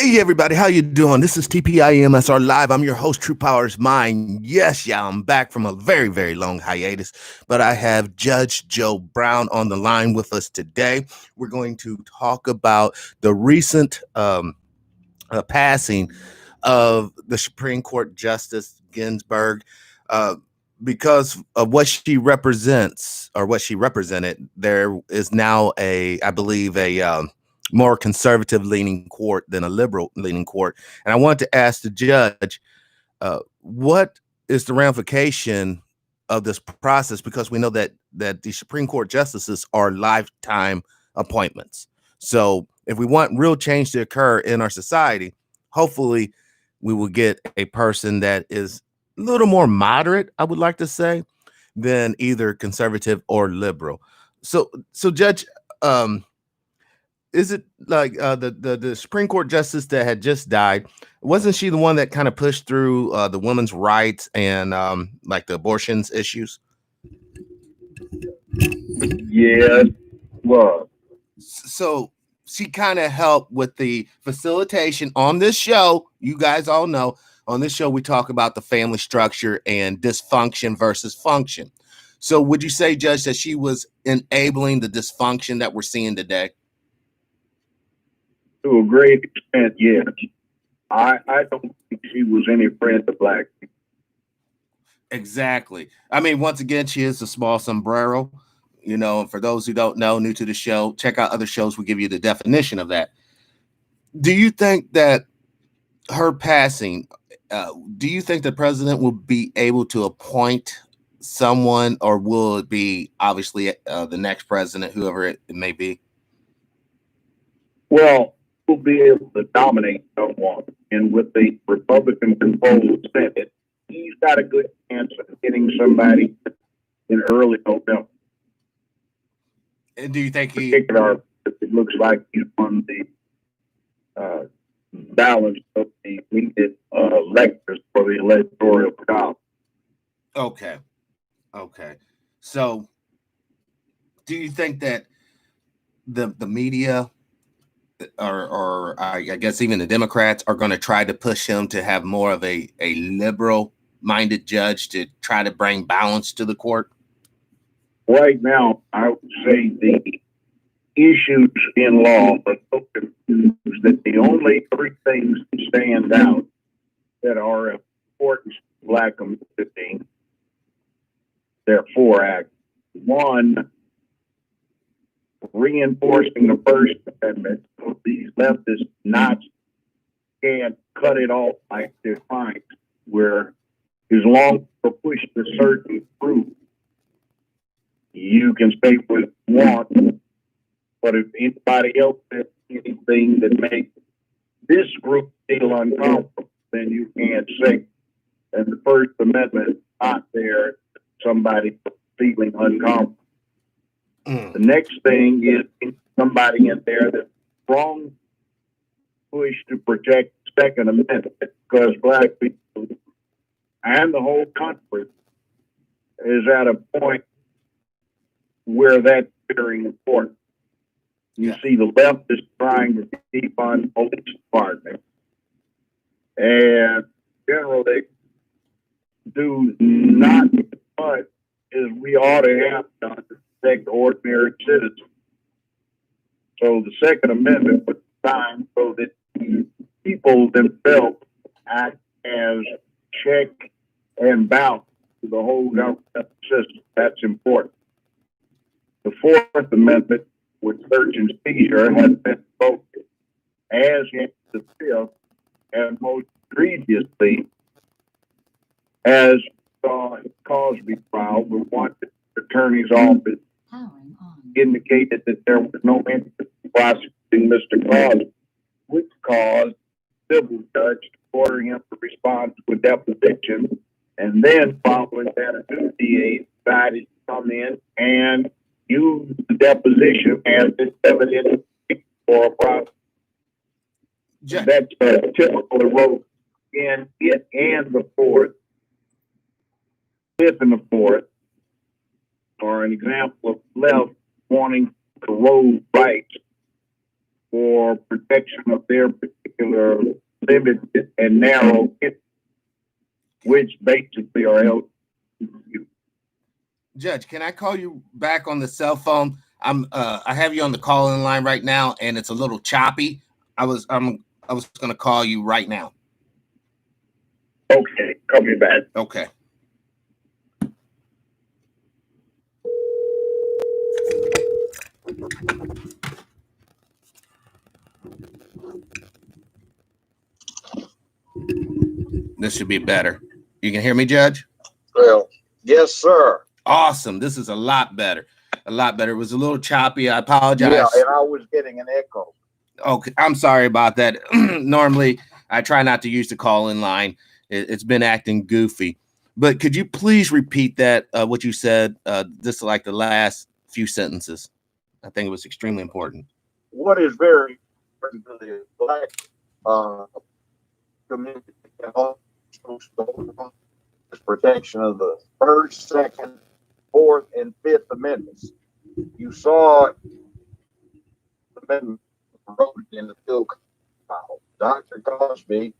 Hey everybody, how you doing? This is TPIM SR Live. I'm your host, TruePowerIsMine. Yes, yeah, I'm back from a very, very long hiatus, but I have Judge Joe Brown on the line with us today. We're going to talk about the recent passing of the Supreme Court Justice Ginsburg. Uh, because of what she represents or what she represented, there is now I believe, a more conservative leaning court than a liberal leaning court. And I wanted to ask the judge, what is the ramification of this process? Because we know that the Supreme Court justices are lifetime appointments. So if we want real change to occur in our society, hopefully we will get a person that is a little more moderate, I would like to say, than either conservative or liberal. So Judge, is it like the Supreme Court justice that had just died? Wasn't she the one that kind of pushed through the women's rights and like the abortions issues? Yes, well, So she kind of helped with the facilitation on this show. You guys all know on this show we talk about the family structure and dysfunction versus function. So would you say, Judge, that she was enabling the dysfunction that we're seeing today? to a great extent, yes. I don't think she was any friend of black people. Exactly. I mean, once again, she is a small sombrero. You know, for those who don't know, new to the show, check out other shows. We give you the definition of that. Do you think that her passing, do you think the president will be able to appoint someone, or will it be obviously the next president, whoever it may be? Well, we'll be able to dominate someone. And with the Republican controlled Senate, he's got a good chance of getting somebody in early November. And do you think In particular, it looks like he's on the balance of the needed electors for the electoral college. Okay. Okay. So do you think that the media or I guess even the Democrats are going to try to push him to have more of a liberal minded judge to try to bring balance to the court? Right now, I would say the issues in law are so confused that the only three things that stand out that are important to black community, there are four acts. One, reinforcing the First Amendment so these leftist knots can't cut it off like they're trying, where as long as we're pushing a certain group, you can say what you want, but if anybody else says anything that makes this group feel uncomfortable, then you can't say. And the First Amendment is not there somebody feeling uncomfortable. The next thing is somebody in there that's strong push to protect the Second Amendment, because black people and the whole country is at a point where that's very important. You see, the left is trying to defund police department, and generally do not as much as we ought to have done to protect ordinary citizens. So the Second Amendment was designed so that people themselves act as check and balance to the whole government system. That's important. The Fourth Amendment, with search and seizure, has been focused, as in the Fifth, and most egregiously, as saw in the Cosby trial, where one attorney's office indicated that there was no interest in prosecuting Mr. Cosby, which caused the civil judge to order him to respond to a deposition, and then following that, a new DA decided to come in and use the deposition as this evidence for a prosecution. That's a typical erosion in it and the fourth. Fifth and the fourth are an example of left wanting to erode rights for protection of their particular particular limited and narrow, which basically are LGBTQ. Judge, can I call you back on the cell phone? I have you on the call-in line right now, and it's a little choppy. I was going to call you right now. Okay, call me back. Okay. This should be better. You can hear me, Judge? Well, yes, sir. Awesome. This is a lot better. A lot better. It was a little choppy. I apologize. Yeah, and I was getting an echo. Okay, I'm sorry about that. Normally, I try not to use the call-in line. It's been acting goofy. But could you please repeat that, what you said, just like the last few sentences? I think it was extremely important. What is very important to the Black community and also is protection of the First, Second, Fourth, and Fifth Amendments. You saw the amendment wrote in the bill. Dr. Cosby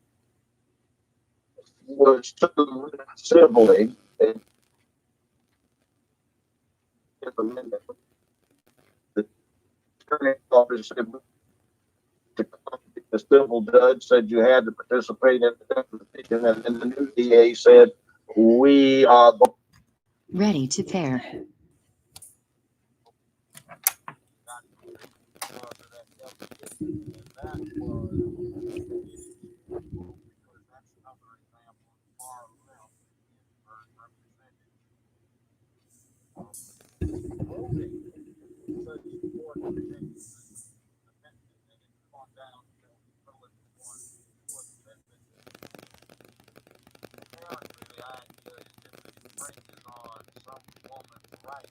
was sued civilly and Fifth Amendment. The attorney's office said the civil judge said you had to participate in the deposition, and then the new DA said we are ready to pair.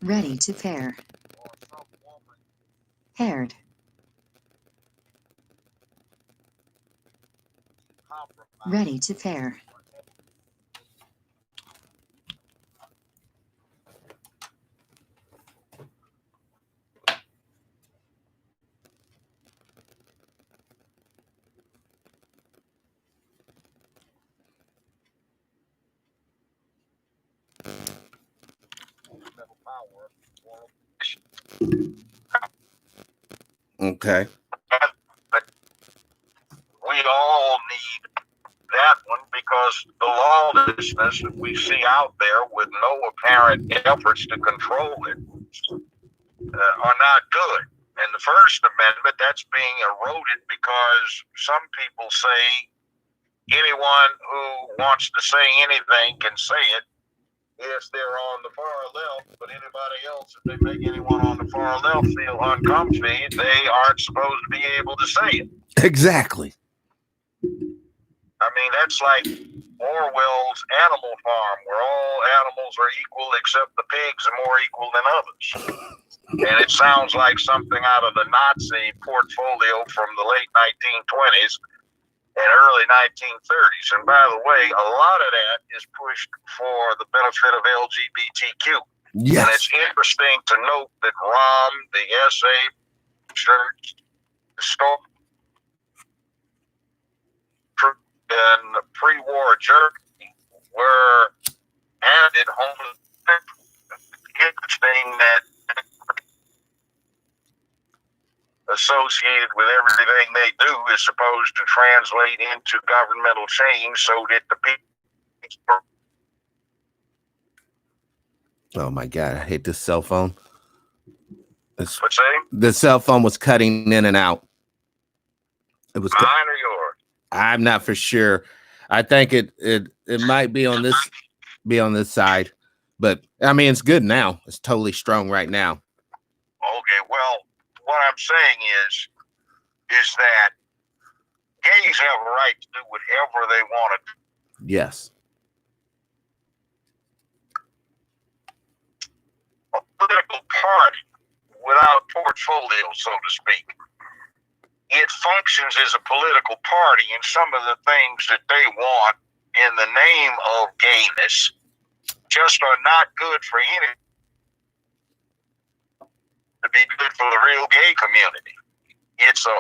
Ready to pair. Paired. Ready to pair. Okay. We all need that one because the lawlessness that we see out there with no apparent efforts to control it are not good. And the First Amendment, that's being eroded because some people say anyone who wants to say anything can say it if they're on the far left, but anybody else, if they make anyone on the far left feel uncomfy, they aren't supposed to be able to say it. Exactly. I mean, that's like Orwell's Animal Farm, where all animals are equal except the pigs are more equal than others. And it sounds like something out of the Nazi portfolio from the late 1920s and early 1930s. And by the way, a lot of that is pushed for the benefit of LGBTQ. Yes. And it's interesting to note that Rom, the SA church, the store, and pre-war Germany were added home. Interesting that associated with everything they do is supposed to translate into governmental change so that the people. Oh my God, I hate this cell phone. What's that? The cell phone was cutting in and out. It was mine or yours? I'm not for sure. I think it might be on this side, but I mean it's good now. It's totally strong right now. Okay, well, what I'm saying is that gays have a right to do whatever they want to do. Yes. A political party without portfolio, so to speak. It functions as a political party, and some of the things that they want in the name of gayness just are not good for any to be good for the real gay community. it's a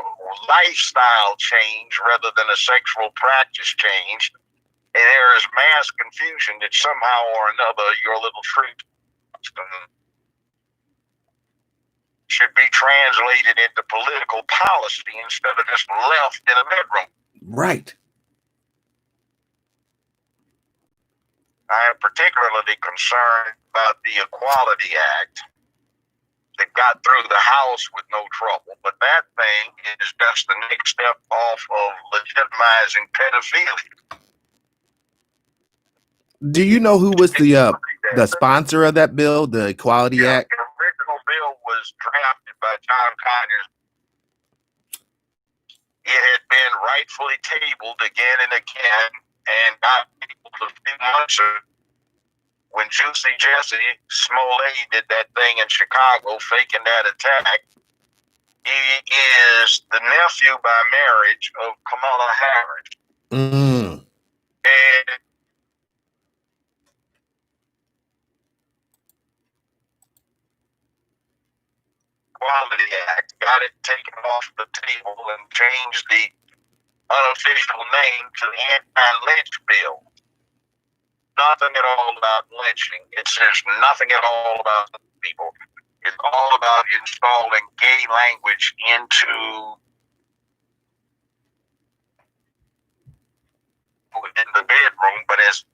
lifestyle change rather than a sexual practice change. And there is mass confusion that somehow or another your little freak should be translated into political policy instead of just left in a bedroom. Right. I am particularly concerned about the Equality Act that got through the House with no trouble, but that thing is just the next step off of legitimizing pedophilia. Do you know who was the sponsor of that bill, the Equality Act? The original bill was drafted by John Conyers. It had been rightfully tabled again and again and got tabled a few months ago when Juicy Jesse Smollett did that thing in Chicago, faking that attack. He is the nephew by marriage of Kamala Harris. And Equality Act got it taken off the table and changed the unofficial name to the anti-lynch bill. Nothing at all about lynching. It says nothing at all about people. It's all about installing gay language into in the bedroom, but as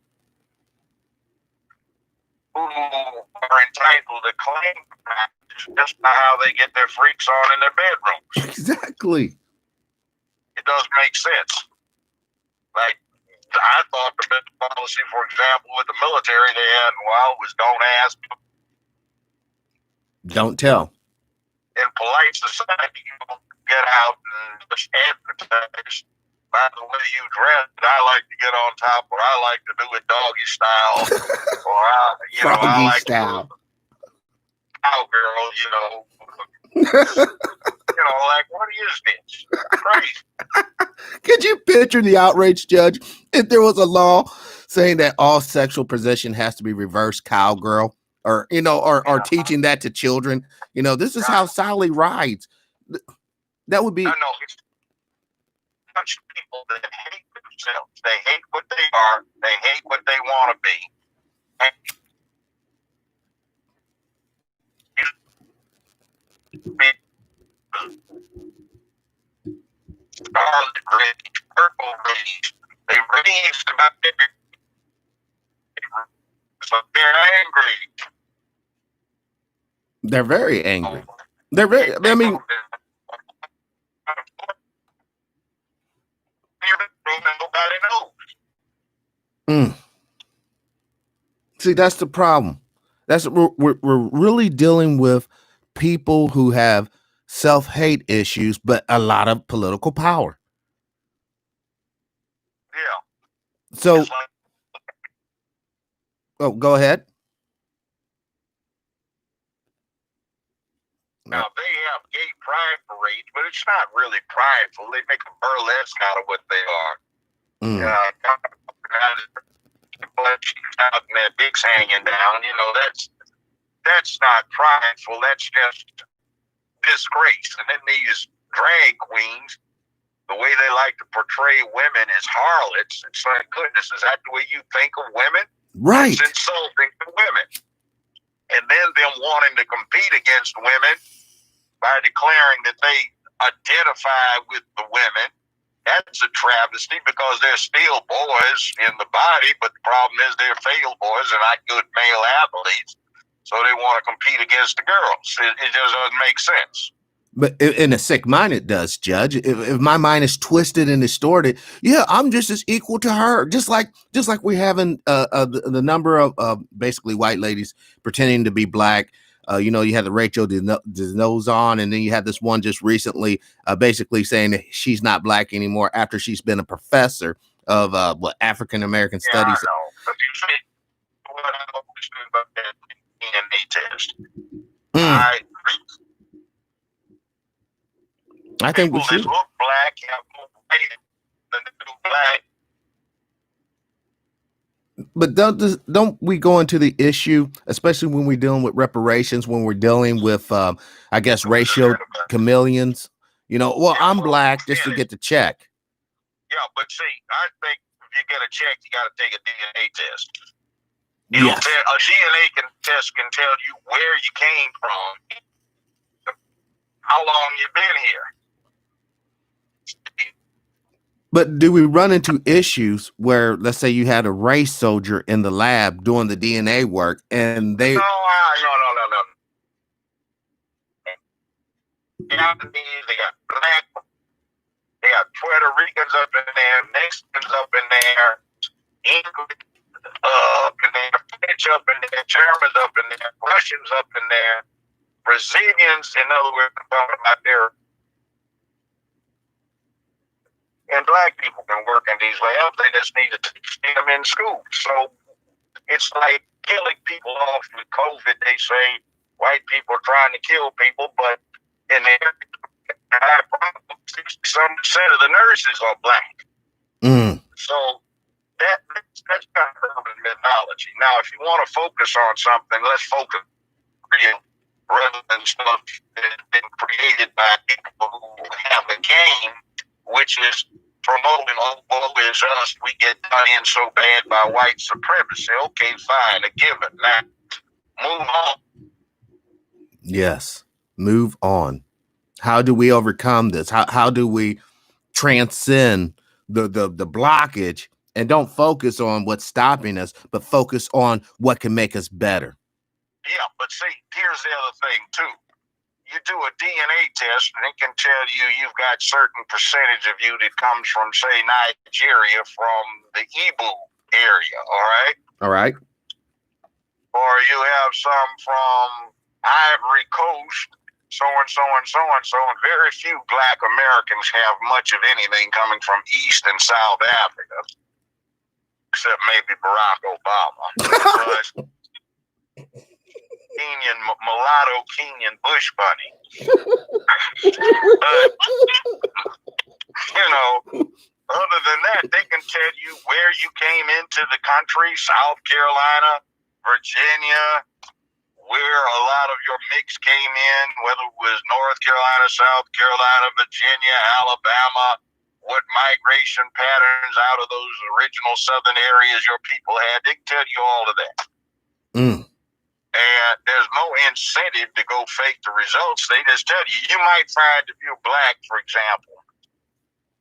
who are entitled to claim practice just by how they get their freaks on in their bedrooms. Exactly. It doesn't make sense. Like, I thought the best policy, for example, with the military they had in a while was don't ask, don't tell. In polite society, you don't get out and just advertise. By the way you dress, I like to get on top, or I like to do it doggy style, or I like style. to cowgirl, like, what is this? Crazy. Could you picture the outrage, Judge, if there was a law saying that all sexual position has to be reverse cowgirl, or teaching that to children? This is how Sally rides. That would be. I know. It's a bunch of people that hate themselves. They hate what they are. They hate what they want to be. Scarlet rage, purple rage. They rage about everything. So they're angry. They're very angry. They're very. I mean. Nobody knows. See, that's the problem. We're really dealing with people who have self-hate issues, but a lot of political power. Yeah. So, go ahead. Now, they have gay pride parades, but it's not really prideful. They make a burlesque out of what they are. Out and their dicks hanging down, that's not prideful. That's just disgrace. And then these drag queens, the way they like to portray women as harlots, it's like, goodness, is that the way you think of women? Right. It's insulting to women. And then them wanting to compete against women by declaring that they identify with the women. That's a travesty because they're still boys in the body, but the problem is they're failed boys and not good male athletes. So they want to compete against the girls. It just doesn't make sense. But in a sick mind, it does, Judge. If my mind is twisted and distorted, yeah, I'm just as equal to her. Just like we're having the number of basically white ladies pretending to be black. You had the Rachel Denozon, and then you had this one just recently, basically saying that she's not black anymore after she's been a professor of African American studies. I know. But you see, what I always do about that DNA test. I think we people should. that look black have more weight than they do black. But don't we go into the issue, especially when we're dealing with reparations, when we're dealing with, I guess, racial chameleons, Well, Yeah, I'm well, black just to yeah, get the check. yeah, but see, I think if you get a check, you got to take a DNA test. It'll Yes. tell, a DNA test can tell you where you came from, how long you've been here. But do we run into issues where, let's say, you had a race soldier in the lab doing the DNA work, and they? No. Japanese, they got black, they got Puerto Ricans up in there, Mexicans up in there, English up in there, French up in there, Germans up in there, Russians up in there, Brazilians, in other words, I'm talking about there. And black people can work in these labs. They just need to teach them in school. So it's like killing people off with COVID. They say white people are trying to kill people, but in there, 60% of the nurses are black. So that's kind of urban mythology. Now, if you want to focus on something, let's focus real rather than stuff that has been created by people who have a game, which is promoting woe is us. We get done in so bad by white supremacy. Okay, fine, a given. Now, move on. Yes, move on. How do we overcome this? How do we transcend the blockage and don't focus on what's stopping us, but focus on what can make us better? Yeah, but see, here's the other thing too. You do a DNA test and it can tell you you've got certain percentage of you that comes from, say, Nigeria, from the Igbo area, all right? All right. Or you have some from Ivory Coast, so and so and so and so, and very few black Americans have much of anything coming from East and South Africa, except maybe Barack Obama. But mulatto Kenyan bush bunny. But, other than that, they can tell you where you came into the country, South Carolina, Virginia, where a lot of your mix came in, whether it was North Carolina, South Carolina, Virginia, Alabama, what migration patterns out of those original southern areas your people had. They can tell you all of that. And there's no incentive to go fake the results. They just tell you. You might find, if you're black, for example,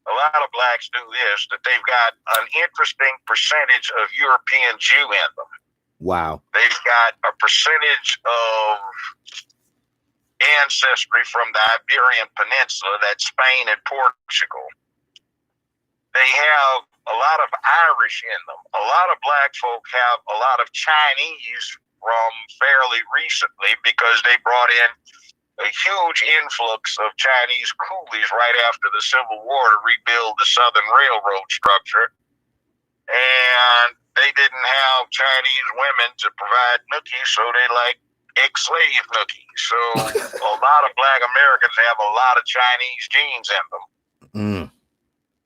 a lot of blacks do this, that they've got an interesting percentage of European Jew in them. Wow. They've got a percentage of ancestry from the Iberian Peninsula, that's Spain and Portugal. They have a lot of Irish in them. A lot of black folk have a lot of Chinese from fairly recently, because they brought in a huge influx of Chinese coolies right after the Civil War to rebuild the Southern Railroad structure. And they didn't have Chinese women to provide nookies, so they like ex-slave nookies. So a lot of black Americans have a lot of Chinese genes in them.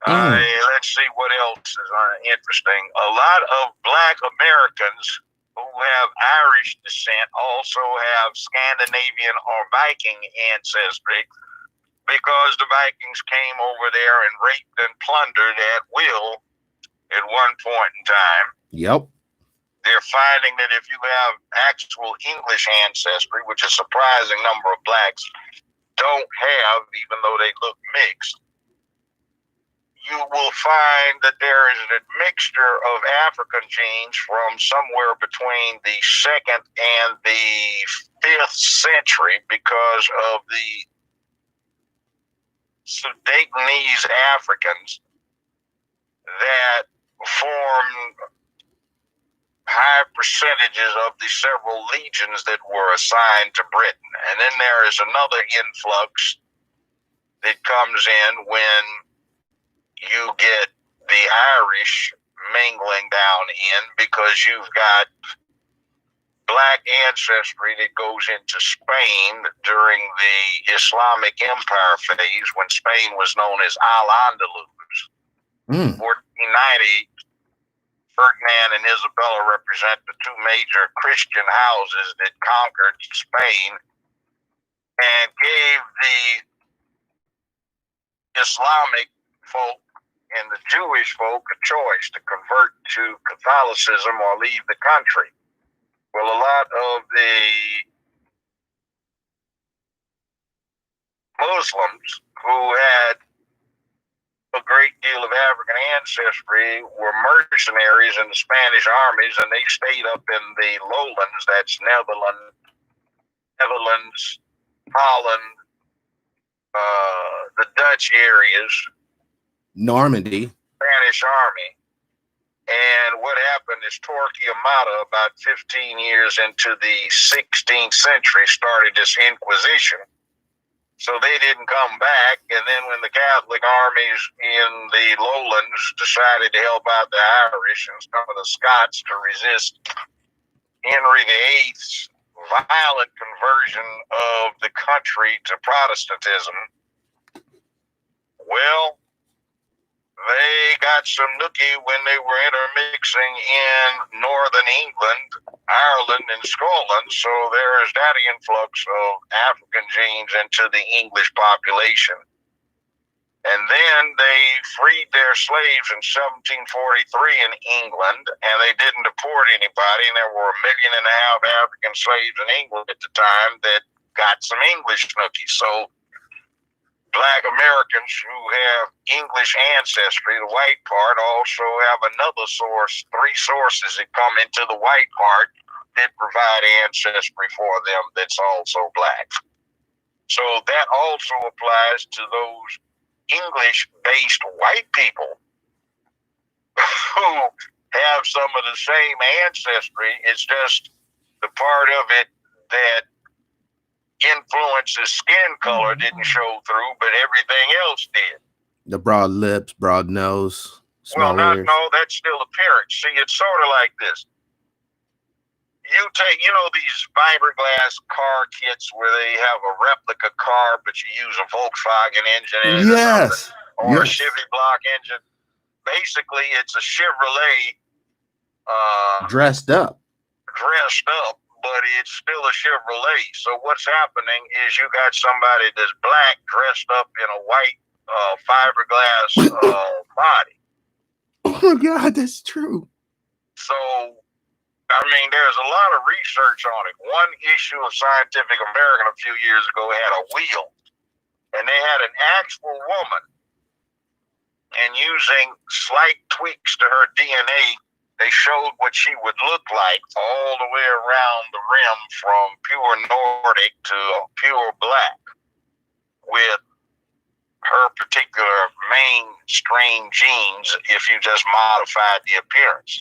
Let's see what else is interesting. A lot of black Americans who have Irish descent also have Scandinavian or Viking ancestry, because the Vikings came over there and raped and plundered at will at one point in time. Yep. They're finding that if you have actual English ancestry, which a surprising number of blacks don't have, even though they look mixed, you will find that there is a mixture of African genes from somewhere between the 2nd and the 5th century, because of the Sudanese Africans that form high percentages of the several legions that were assigned to Britain. And then there is another influx that comes in when you get the Irish mingling down in, because you've got black ancestry that goes into Spain during the Islamic Empire phase, when Spain was known as Al-Andalus. 1490, Ferdinand and Isabella represent the two major Christian houses that conquered Spain and gave the Islamic folk and the Jewish folk a choice to convert to Catholicism or leave the country. Well, a lot of the Muslims who had a great deal of African ancestry were mercenaries in the Spanish armies, and they stayed up in the lowlands. That's Netherlands, Holland, the Dutch areas, Normandy. Spanish army. And what happened is Torquemada, about 15 years into the 16th century, started this Inquisition. So they didn't come back. And then when the Catholic armies in the lowlands decided to help out the Irish and some of the Scots to resist Henry VIII's violent conversion of the country to Protestantism, well, they got some nookie when they were intermixing in northern England, Ireland, and Scotland. So there is that influx of African genes into the English population. And then they freed their slaves in 1743 in England, and they didn't deport anybody. And there were 1.5 million African slaves in England at the time that got some English nookies. So Black Americans who have English ancestry, the white part, also have another source, 3 sources that come into the white part that provide ancestry for them that's also black. So that also applies to those English-based white people who have some of the same ancestry. It's just the part of it that influences skin color didn't show through, but everything else did. The broad lips, broad nose, small ears. No, that's still appearance. See, it's sort of like this. You take, these fiberglass car kits where they have a replica car, but you use a Volkswagen engine in it Yes. or a Chevy block engine. Basically, it's a Chevrolet dressed up, but it's still a Chevrolet. So what's happening is you got somebody that's black dressed up in a white fiberglass body. Oh my God, that's true. So, I mean, there's a lot of research on it. One issue of Scientific American a few years ago had a wheel, and they had an actual woman, and using slight tweaks to her DNA, they showed what she would look like all the way around the rim from pure Nordic to pure black with her particular mainstream genes if you just modified the appearance.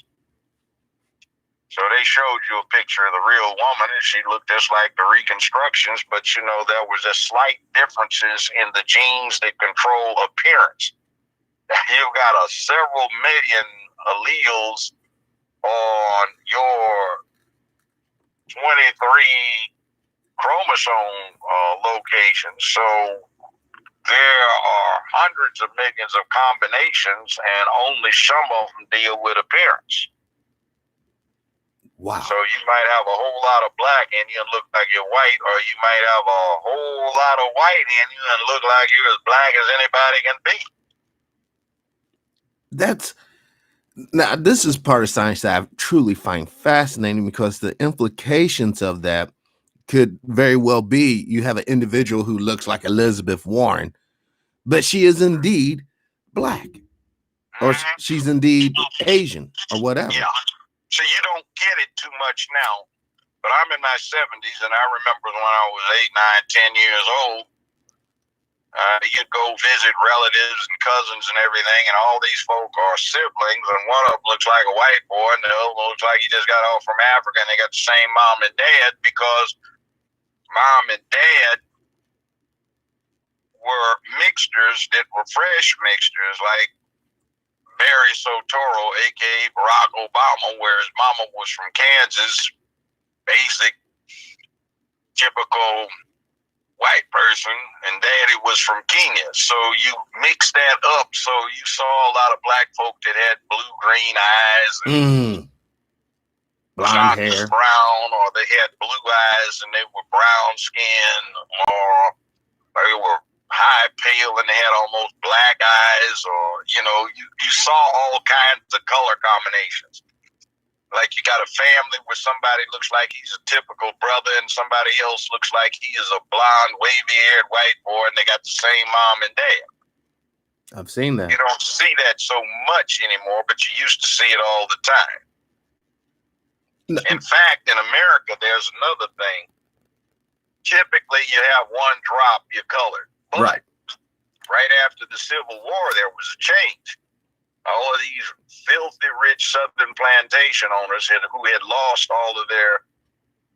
So they showed you a picture of the real woman, and she looked just like the reconstructions, but there was a slight differences in the genes that control appearance. You've got several million alleles on your 23 chromosome locations. So there are hundreds of millions of combinations, and only some of them deal with appearance. Wow. So you might have a whole lot of black in you and look like you're white, or you might have a whole lot of white in you and look like you're as black as anybody can be. Now, this is part of science that I truly find fascinating, because the implications of that could very well be you have an individual who looks like Elizabeth Warren, but she is indeed black, or she's indeed Asian, or whatever. Yeah. So you don't get it too much now, but I'm in my 70s, and I remember when I was 8, 9, 10 years old, you'd go visit relatives and cousins and everything, and all these folk are siblings, and one of them looks like a white boy, and the other one looks like he just got off from Africa, and they got the same mom and dad, because mom and dad were mixtures that were fresh mixtures, like Barry Soetoro, a.k.a. Barack Obama, where his mama was from Kansas, basic, typical white person, and daddy was from Kenya. So you mix that up, so you saw a lot of black folk that had blue-green eyes, and blonde hair, brown, or they had blue eyes and they were brown skin, or they were high pale and they had almost black eyes, or, you know, you saw all kinds of color combinations. Like you got a family where somebody looks like he's a typical brother and somebody else looks like he is a blonde, wavy-haired white boy, and they got the same mom and dad. I've seen that. You don't see that so much anymore, but you used to see it all the time. No. In fact, in America, there's another thing. Typically, you have one drop, you're colored. But right after the Civil War, there was a change. All of these filthy rich Southern plantation owners who had lost all of their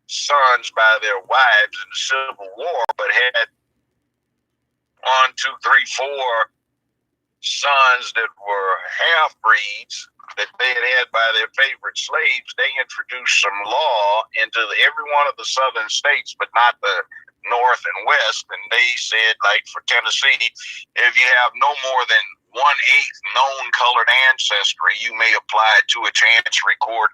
sons by their wives in the Civil War, but had 1, 2, 3, 4 sons that were half-breeds that they had by their favorite slaves. They introduced some law into every one of the southern states, but not the north and west. And they said, like for Tennessee, if you have no more than 1/8 known colored ancestry, you may apply to a chancery court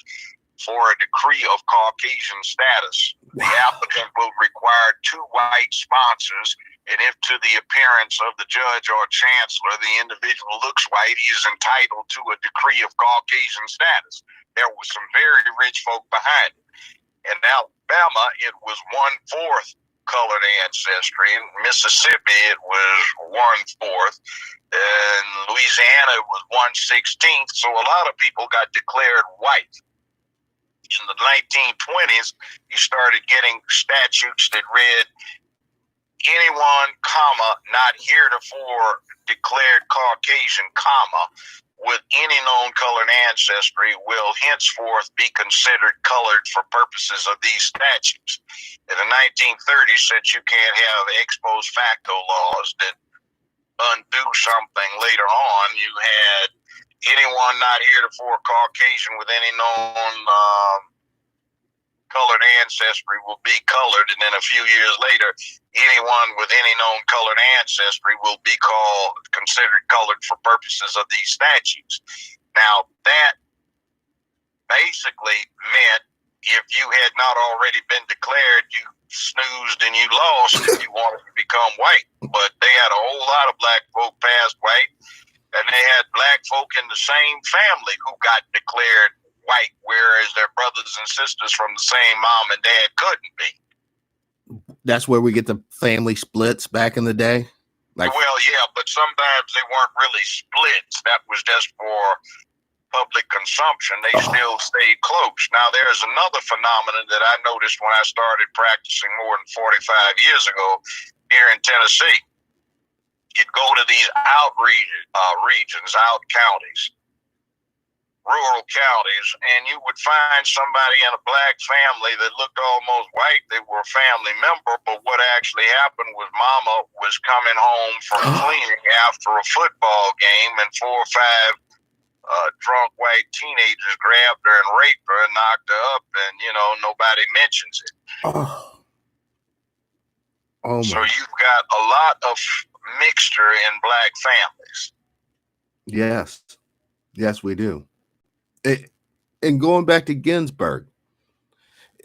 for a decree of Caucasian status. The applicant will require 2 white sponsors, and if to the appearance of the judge or chancellor the individual looks white, he is entitled to a decree of Caucasian status. There was some very rich folk behind it. In Alabama, it was 1/4 colored ancestry. In Mississippi, it was 1/4. In Louisiana, it was 1/16. So a lot of people got declared white. In the 1920s, you started getting statutes that read, anyone, not heretofore declared Caucasian, with any known colored ancestry will henceforth be considered colored for purposes of these statutes. In the 1930s, since you can't have ex post facto laws that undo something later on, you had anyone not heretofore Caucasian with any known colored ancestry will be colored, and then a few years later, anyone with any known colored ancestry will be considered colored for purposes of these statutes. Now, that basically meant if you had not already been declared, you snoozed and you lost if you wanted to become white. But they had a whole lot of black folk past white, and they had black folk in the same family who got declared white, whereas their brothers and sisters from the same mom and dad couldn't be. That's where we get the family splits back in the day. Well, yeah, but sometimes they weren't really splits. That was just for public consumption. They still stayed close. Now, there's another phenomenon that I noticed when I started practicing more than 45 years ago here in Tennessee. You'd go to these out regions, out counties, rural counties, and you would find somebody in a black family that looked almost white. They were a family member, but what actually happened was mama was coming home from cleaning after a football game, and 4 or 5 drunk white teenagers grabbed her and raped her and knocked her up, and, you know, nobody mentions it. So you've got a lot of mixture in black families. Yes, we do. And going back to Ginsburg,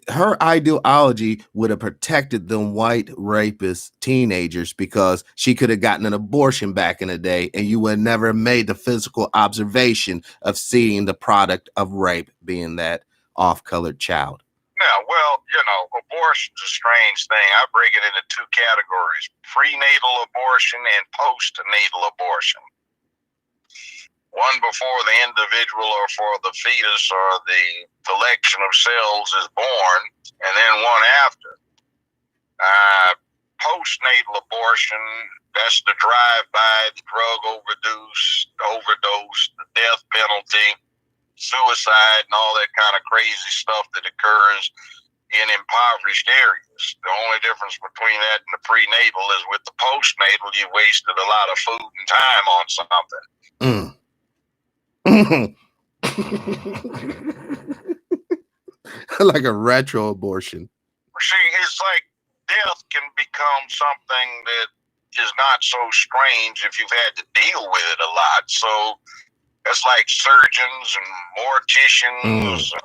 her ideology would have protected them white rapist teenagers because she could have gotten an abortion back in the day, and you would never made the physical observation of seeing the product of rape being that off-colored child. Yeah, well, you know, abortion's a strange thing. I break it into 2 categories: prenatal abortion and postnatal abortion. One before the individual or for the fetus or the collection of cells is born, and then one after. Postnatal abortion, that's the drive-by, the drug overdose, the death penalty, suicide, and all that kind of crazy stuff that occurs in impoverished areas. The only difference between that and the prenatal is with the postnatal, you wasted a lot of food and time on something. Like a retro abortion. See, it's like death can become something that is not so strange if you've had to deal with it a lot. So it's like surgeons and morticians, and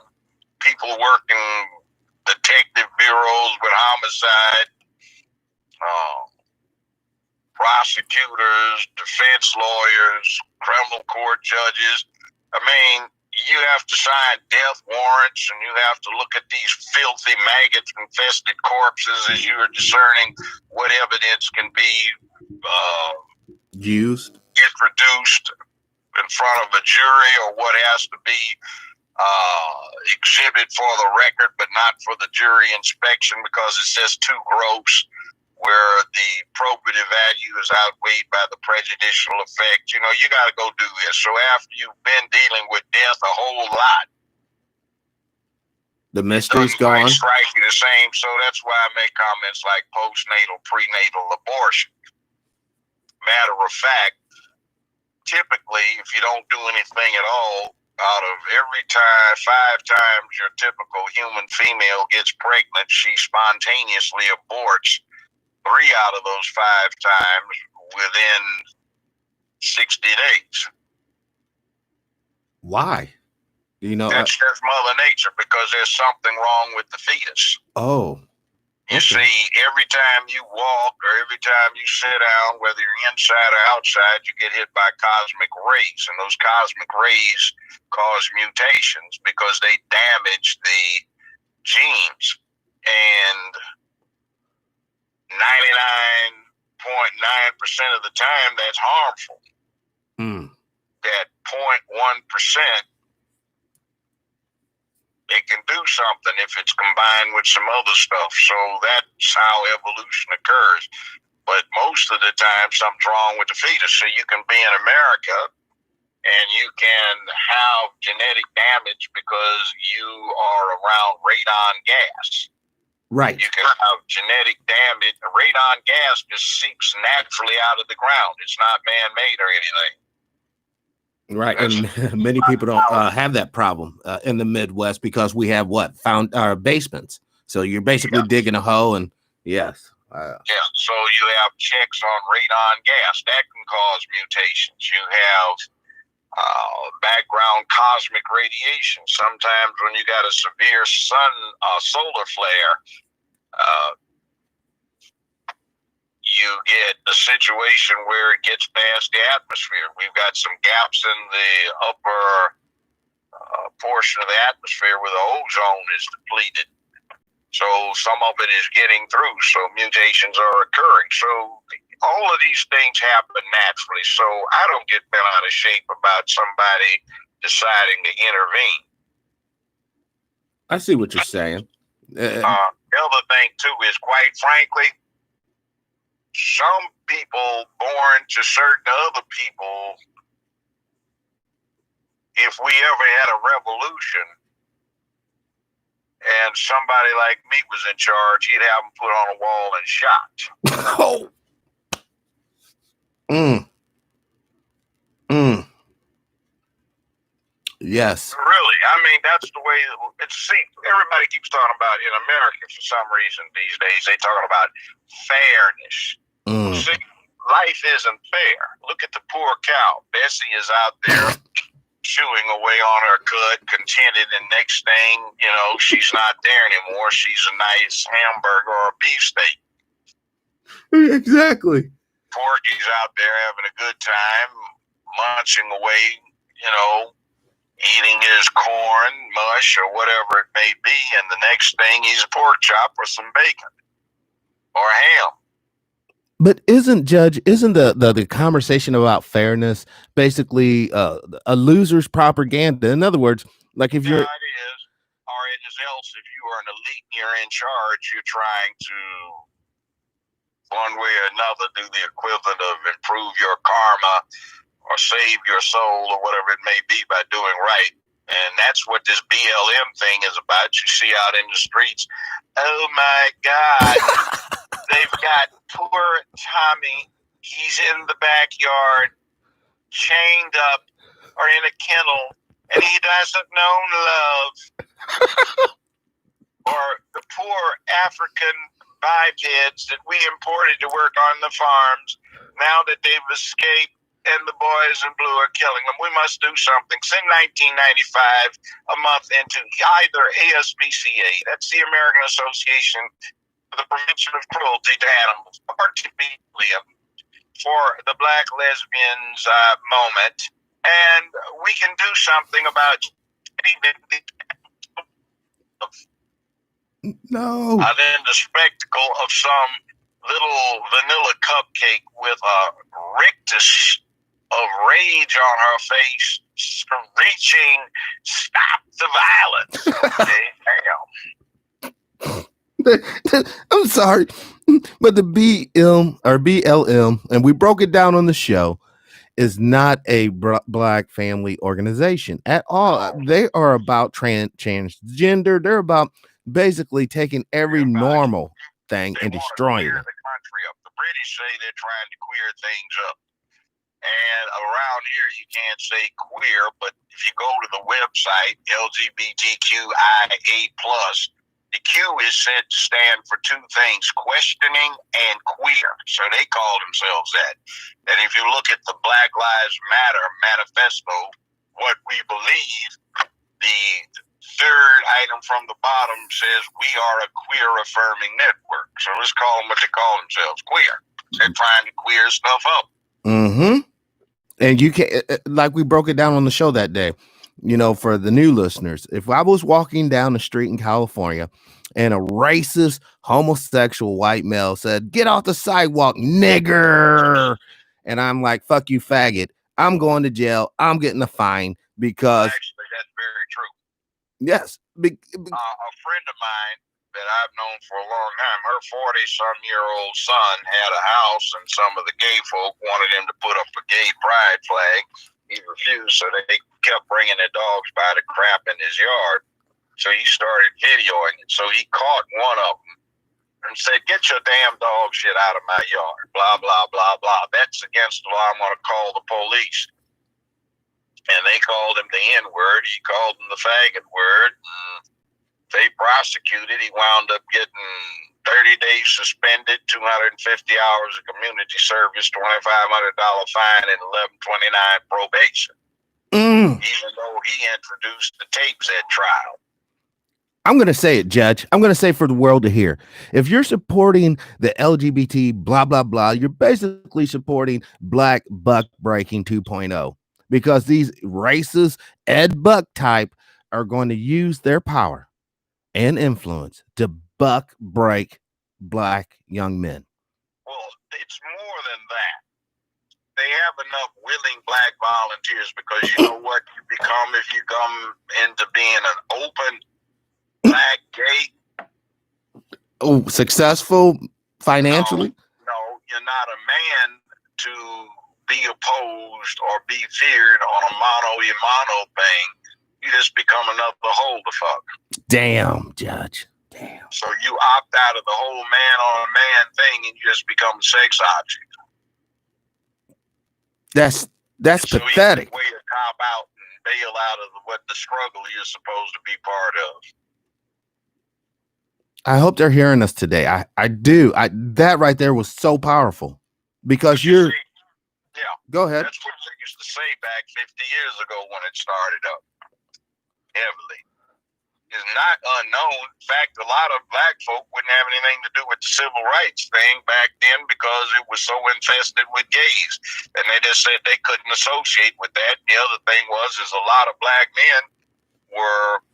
people working detective bureaus with homicide. prosecutors, defense lawyers, criminal court judges. I mean, you have to sign death warrants, and you have to look at these filthy, maggot-infested corpses as you are discerning what evidence can be Used. introduced in front of a jury, or what has to be exhibit for the record, but not for the jury inspection because it's just too gross, where the probative value is outweighed by the prejudicial effect. You know, you got to go do this. So after you've been dealing with death a whole lot, the mystery's gone. Strike you the same. So that's why I make comments like postnatal, prenatal abortion. Matter of fact, typically, if you don't do anything at all, out of every time, 5 times your typical human female gets pregnant, she spontaneously aborts 3 out of those 5 times within 60 days. Why? You know, that's Mother Nature, because there's something wrong with the fetus. Oh. You see, every time you walk or every time you sit down, whether you're inside or outside, you get hit by cosmic rays. And those cosmic rays cause mutations because they damage the genes. And 99.9% of the time, that's harmful. That 0.1%, it can do something if it's combined with some other stuff. So that's how evolution occurs. But most of the time, something's wrong with the fetus. So you can be in America and you can have genetic damage because you are around radon gas. Right. You can have genetic damage. Radon gas just seeps naturally out of the ground. It's not man-made or anything. Right, and many people don't have that problem in the Midwest because we have found our basements. So you're basically digging a hole, and yes. So you have checks on radon gas that can cause mutations. You have background cosmic radiation. Sometimes when you got a severe solar flare, you get a situation where it gets past the atmosphere. We've got some gaps in the upper portion of the atmosphere where the ozone is depleted. So some of it is getting through. So mutations are occurring. So all of these things happen naturally. So I don't get bent out of shape about somebody deciding to intervene. I see what you're saying. The other thing, too, is quite frankly, some people born to certain other people, if we ever had a revolution and somebody like me was in charge, he'd have them put on a wall and shot. Yes. Really, I mean, that's the way everybody keeps talking about in America for some reason these days. They talking about fairness. See, life isn't fair. Look at the poor cow. Bessie is out there chewing away on her cud, contented, and next thing, you know, she's not there anymore. She's a nice hamburger or a beefsteak. Exactly. Porky's out there having a good time, munching away, you know, eating his corn, mush, or whatever it may be, and the next thing he's a pork chop or some bacon or ham. But isn't the conversation about fairness basically a loser's propaganda? In other words, like if you're... Yeah, it is. Or it is else if you are an elite and you're in charge, you're trying to, one way or another, do the equivalent of improve your karma or save your soul or whatever it may be by doing right. And that's what this BLM thing is about. You see out in the streets, oh my God, they've got poor Tommy. He's in the backyard, chained up or in a kennel, and he doesn't know love. Or the poor African bipeds that we imported to work on the farms, now that they've escaped, and the boys in blue are killing them. We must do something. Send 1995 a month into either ASPCA, that's the American Association for the Prevention of Cruelty to Animals, or TPIM, for the black lesbians moment, and we can do something about then the spectacle of some little vanilla cupcake with a rictus of rage on her face, screeching, "Stop the violence!" Okay, damn. I'm sorry, but the BLM, and we broke it down on the show, is not a black family organization at all. They are about transgender. They're about basically taking every normal thing and destroying it. The country up. The British say they're trying to queer things up. And around here, you can't say queer, but if you go to the website, LGBTQIA+, the Q is said to stand for two things, questioning and queer. So they call themselves that. And if you look at the Black Lives Matter manifesto, what we believe, the third item from the bottom says we are a queer affirming network. So let's call them what they call themselves, queer. They're trying to queer stuff up. Mm-hmm. And you can't, like we broke it down on the show that day, you know, for the new listeners, if I was walking down the street in California and a racist homosexual white male said, "Get off the sidewalk, nigger," and I'm like, "Fuck you, faggot," I'm going to jail. I'm getting a fine because actually, that's very true. Yes. A friend of mine that I've known for a long time, her 40-some-year-old son had a house, and some of the gay folk wanted him to put up a gay pride flag. He refused, so they kept bringing their dogs by to crap in his yard. So he started videoing it. So he caught one of them and said, "Get your damn dog shit out of my yard, blah, blah, blah, blah. That's against the law. I'm going to call the police." And they called him the N-word. He called them the faggot word. They prosecuted. He wound up getting 30 days suspended, 250 hours of community service, $2,500 fine, and 1129 probation. Even though he introduced the tapes at trial. I'm going to say it, Judge. I'm going to say for the world to hear. If you're supporting the LGBT blah, blah, blah, you're basically supporting Black Buck Breaking 2.0 because these racist Ed Buck type are going to use their power and influence to buck break black young men. Well, it's more than that. They have enough willing black volunteers because you know what you become if you come into being an open black gay. Oh, successful financially? No, you're not a man to be opposed or be feared on a mano-a-mano thing. You just become another hole the fuck. Damn, Judge. Damn. So you opt out of the whole man-on-man thing and you just become a sex object. That's so pathetic. Way to cop out and bail out of what the struggle you're supposed to be part of. I hope they're hearing us today. I do. That right there was so powerful because you're. Yeah. Go ahead. That's what they used to say back 50 years ago when it started up. Heavily. It's not unknown. In fact, a lot of black folk wouldn't have anything to do with the civil rights thing back then because it was so infested with gays. And they just said they couldn't associate with that. And the other thing is a lot of black men were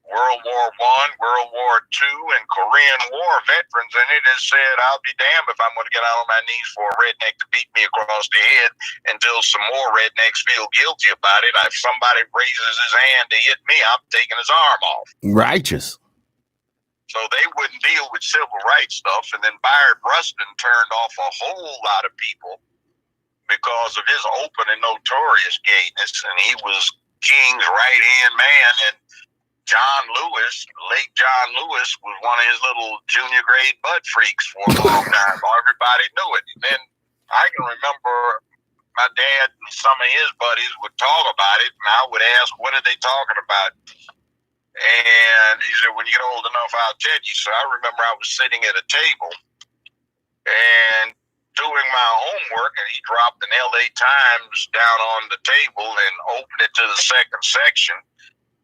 World War I, World War II, and Korean War veterans, and it has said, I'll be damned if I'm going to get out on my knees for a redneck to beat me across the head until some more rednecks feel guilty about it. If somebody raises his hand to hit me, I'm taking his arm off. Righteous. So they wouldn't deal with civil rights stuff, and then Bayard Rustin turned off a whole lot of people because of his open and notorious gayness, and he was King's right-hand man, and John Lewis, late John Lewis, was one of his little junior grade butt freaks for a long time. Everybody knew it. And then I can remember my dad and some of his buddies would talk about it, and I would ask, what are they talking about? And he said, when you get old enough, I'll tell you. So I remember I was sitting at a table and doing my homework, and he dropped an LA Times down on the table and opened it to the second section.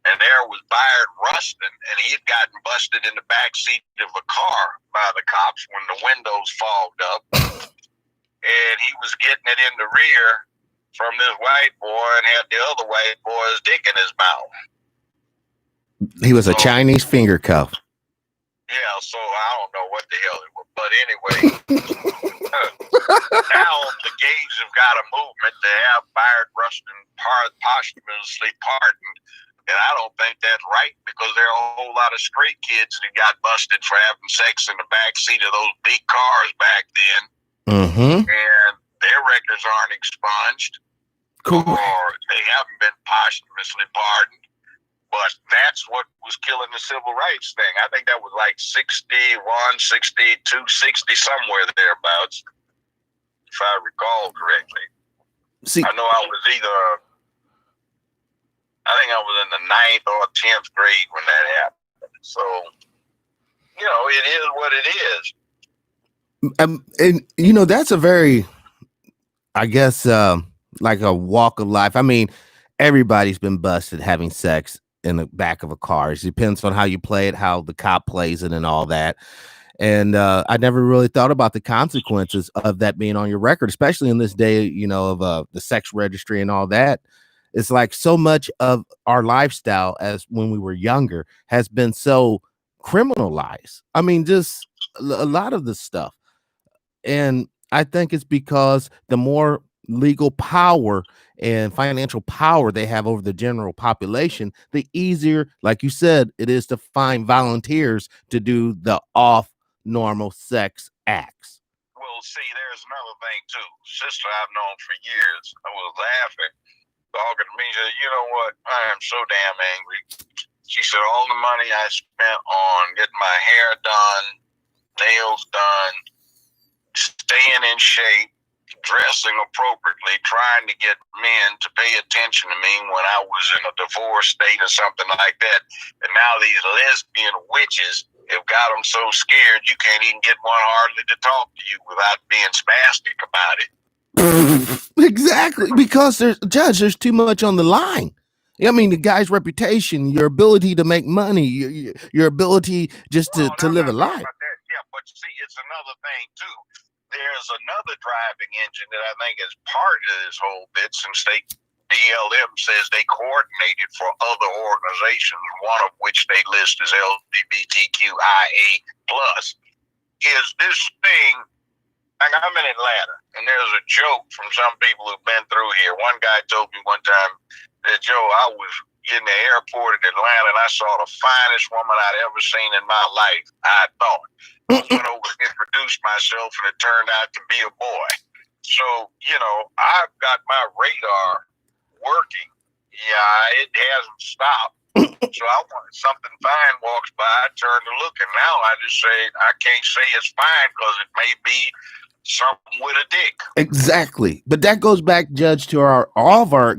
And there was Bayard Rustin, and he had gotten busted in the back seat of a car by the cops when the windows fogged up. and he was getting it in the rear from this white boy and had the other white boy's dick in his mouth. He was a So, Chinese finger cuff. yeah, so I don't know what the hell it was. But anyway, now the gays have got a movement to have Bayard Rustin posthumously pardoned. And I don't think that's right, because there are a whole lot of straight kids that got busted for having sex in the back seat of those big cars back then. Mm-hmm. And their records aren't expunged. Correct. Or they haven't been posthumously pardoned. But that's what was killing the civil rights thing. I think that was like 61, 62, 60, somewhere thereabouts, if I recall correctly. See, I know I was I think I was in the 9th or 10th grade when that happened. So, you know, it is what it is. and you know, that's a very, I guess, like a walk of life. I mean, everybody's been busted having sex in the back of a car. It depends on how you play it, how the cop plays it, and all that. And I never really thought about the consequences of that being on your record, especially in this day, you know, of the sex registry and all that. It's like so much of our lifestyle as when we were younger has been so criminalized. I mean, just a lot of the stuff. And I think it's because the more legal power and financial power they have over the general population, the easier, like you said, it is to find volunteers to do the off normal sex acts. Well, see, there's another thing, too. Sister I've known for years, I was laughing, talking to me, said, you know what, I am so damn angry. She said, all the money I spent on getting my hair done, nails done, staying in shape, dressing appropriately, trying to get men to pay attention to me when I was in a divorce state or something like that. And now these lesbian witches have got them so scared you can't even get one hardly to talk to you without being spastic about it. Exactly, because there's too much on the line. I mean, the guy's reputation, your ability to make money, your ability just to live a life. Yeah, but see, it's another thing too. There's another driving engine that I think is part of this whole bit, since BLM says they coordinated for other organizations, one of which they list as LGBTQIA+, is this thing. Like, I'm in Atlanta, and there's a joke from some people who've been through here. One guy told me one time that, Joe, I was in the airport in Atlanta, and I saw the finest woman I'd ever seen in my life, I thought. I went over and introduced myself, and it turned out to be a boy. So, you know, I've got my radar working. Yeah, it hasn't stopped. So I want something fine walks by, I turn to look, and now I just say, I can't say it's fine because it may be something with a dick. Exactly. But that goes back, Judge, to all of our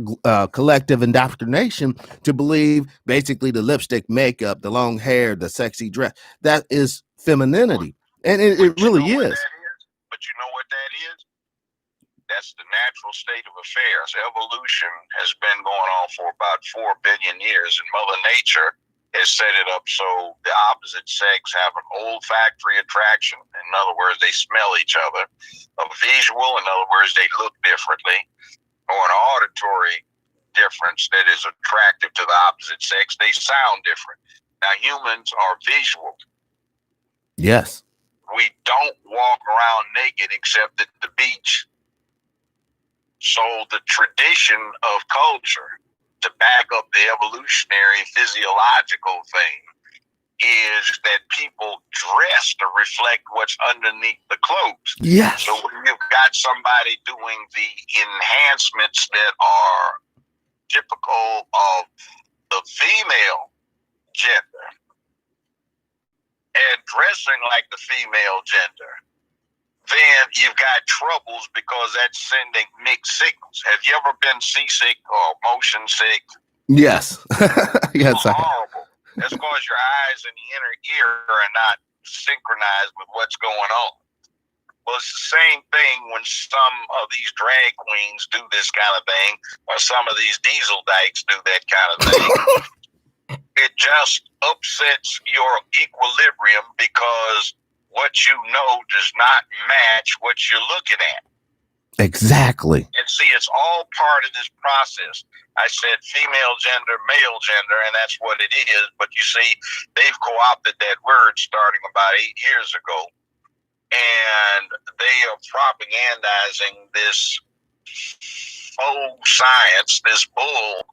collective indoctrination to believe basically the lipstick, makeup, the long hair, the sexy dress, that is femininity. And it really is. But you know what that is? That's the natural state of affairs. Evolution has been going on for about 4 billion years, and Mother Nature has set it up so the opposite sex have an olfactory attraction. In other words, they smell each other. A visual, in other words, they look differently. Or an auditory difference that is attractive to the opposite sex, they sound different. Now, humans are visual. Yes. We don't walk around naked except at the beach. So the tradition of culture, to back up the evolutionary physiological thing, is that people dress to reflect what's underneath the clothes. Yes. So when you've got somebody doing the enhancements that are typical of the female gender and dressing like the female gender, then you've got troubles because that's sending mixed signals. Have you ever been seasick or motion sick? Yes. Yes. It's horrible. That's because your eyes and the inner ear are not synchronized with what's going on. Well, it's the same thing when some of these drag queens do this kind of thing, or some of these diesel dykes do that kind of thing. It just upsets your equilibrium because what you know does not match what you're looking at. Exactly. And see, it's all part of this process. I said female gender, male gender, and that's what it is. But you see, they've co-opted that word starting about 8 years ago. And they are propagandizing this faux science, this bull,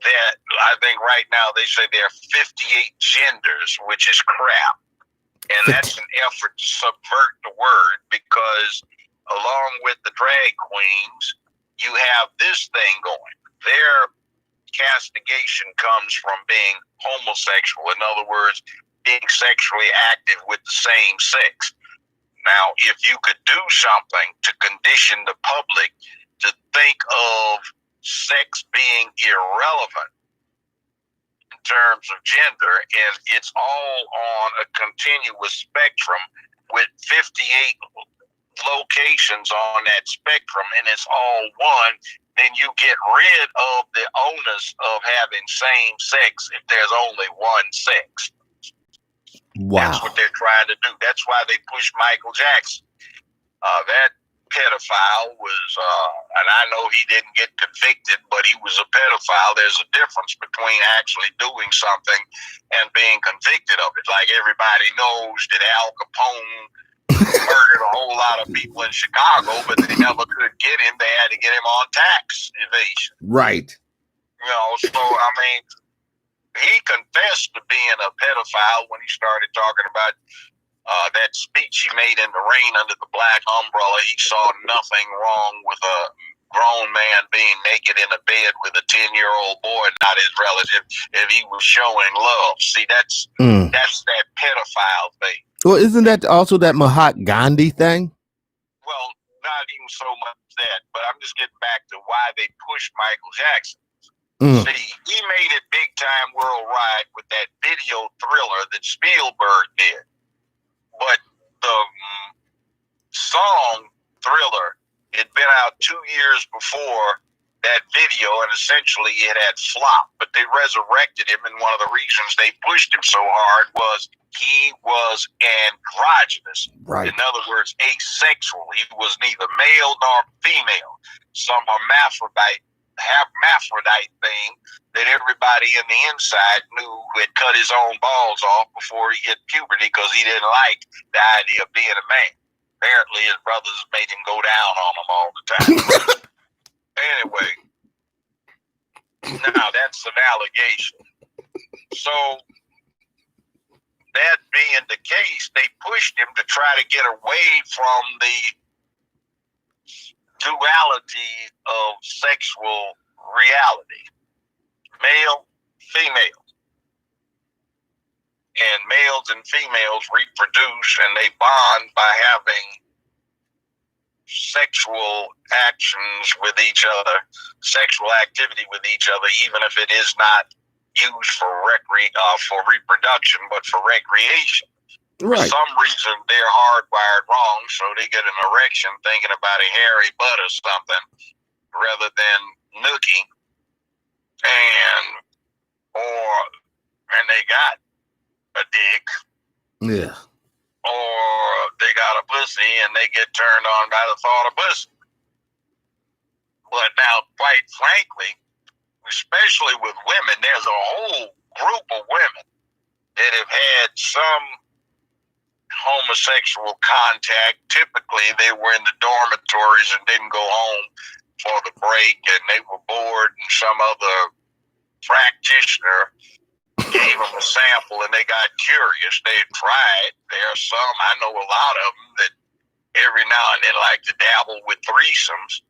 that I think right now they say there are 58 genders, which is crap. And that's an effort to subvert the word, because along with the drag queens, you have this thing going. Their castigation comes from being homosexual. In other words, being sexually active with the same sex. Now, if you could do something to condition the public to think of sex being irrelevant in terms of gender, and it's all on a continuous spectrum with 58 locations on that spectrum, and it's all one, then you get rid of the onus of having same sex if there's only one sex. Wow. That's what they're trying to do. That's why they pushed Michael Jackson. That pedophile was, and I know he didn't get convicted, but he was a pedophile. There's a difference between actually doing something and being convicted of it. Like everybody knows that Al Capone murdered a whole lot of people in Chicago, but they never could get him. They had to get him on tax evasion. Right. You know, so I mean, he confessed to being a pedophile when he started talking about that speech he made in the rain under the black umbrella. He saw nothing wrong with a grown man being naked in a bed with a 10-year-old boy, not his relative, if he was showing love. See, that's that pedophile thing. Well, isn't that also that Mahatma Gandhi thing? Well, not even so much that, but I'm just getting back to why they pushed Michael Jackson. See, he made it big time worldwide with that video Thriller that Spielberg did. But the song Thriller had been out 2 years before that video, and essentially it had flopped. But they resurrected him, and one of the reasons they pushed him so hard was he was androgynous. Right. In other words, asexual. He was neither male nor female. Some hermaphrodite thing that everybody in the inside knew who had cut his own balls off before he hit puberty because he didn't like the idea of being a man. Apparently his brothers made him go down on him all the time. Anyway, now that's an allegation. So that being the case, they pushed him to try to get away from the duality of sexual reality. Male, female. And males and females reproduce and they bond by having sexual actions with each other, sexual activity with each other, even if it is not used for reproduction, but for recreation. Right. For some reason, they're hardwired wrong, so they get an erection thinking about a hairy butt or something rather than nookie. And they got a dick. Yeah. Or they got a pussy and they get turned on by the thought of pussy. But now, quite frankly, especially with women, there's a whole group of women that have had some homosexual contact. Typically, they were in the dormitories and didn't go home for the break, and they were bored, and some other practitioner gave them a sample and they got curious. They tried. There are some, I know a lot of them, that every now and then like to dabble with threesomes,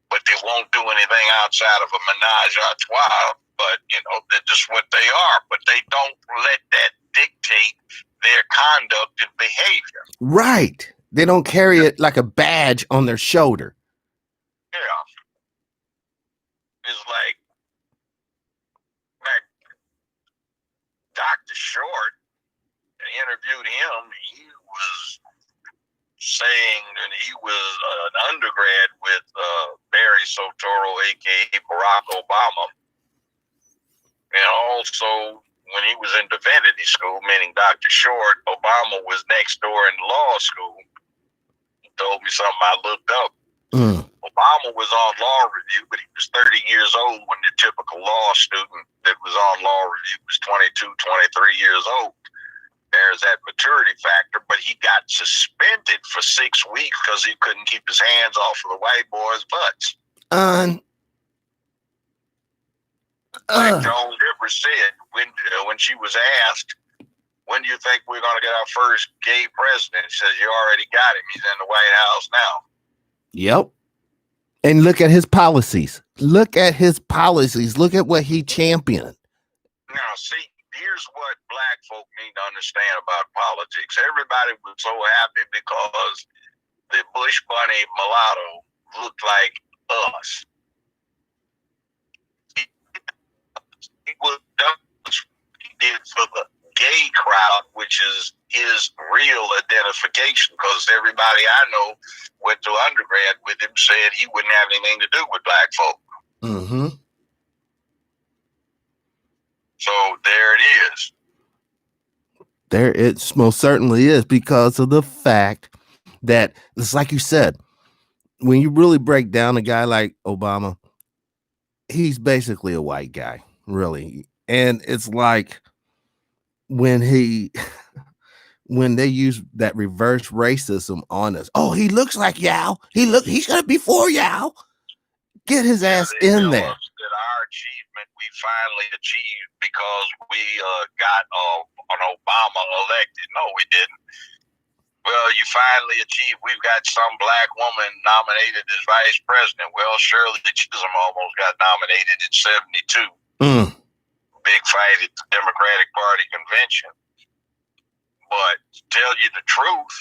but they won't do anything outside of a menage a trois. But, you know, that's just what they are. But they don't let that dictate their conduct and behavior. Right. They don't carry it like a badge on their shoulder. Yeah. It's like Dr. Short, I interviewed him. He was saying that he was an undergrad with Barry Soetoro, a.k.a. Barack Obama. And also, when he was in divinity school, meaning Dr. Short, Obama was next door in law school. He told me something I looked up. Obama was on law review, but he was 30 years old when the typical law student that was on law review was 22, 23 years old. There's that maturity factor, but he got suspended for 6 weeks because he couldn't keep his hands off of the white boys' butts. Like Joan Rivers said when she was asked, when do you think we're going to get our first gay president? She says, you already got him. He's in the White House now. Yep. And look at his policies. Look at his policies. Look at what he championed. Now, see, here's what black folk need to understand about politics. Everybody was so happy because the Bush Bunny mulatto looked like us. He was done what he did for the gay crowd, which is his real identification, because everybody I know went to undergrad with him said he wouldn't have anything to do with black folk. Mm-hmm. So there it is. There it most certainly is, because of the fact that it's like you said, when you really break down a guy like Obama, he's basically a white guy, really. And it's like when they use that reverse racism on us. Oh, he looks like Yao. He's gonna be for Yao. Get his ass in there. That our achievement we finally achieved because we got an Obama elected. No, we didn't. Well, you finally achieved. We've got some black woman nominated as vice president. Well, Shirley Chisholm almost got nominated in 72. Big fight at the Democratic Party convention. But to tell you the truth,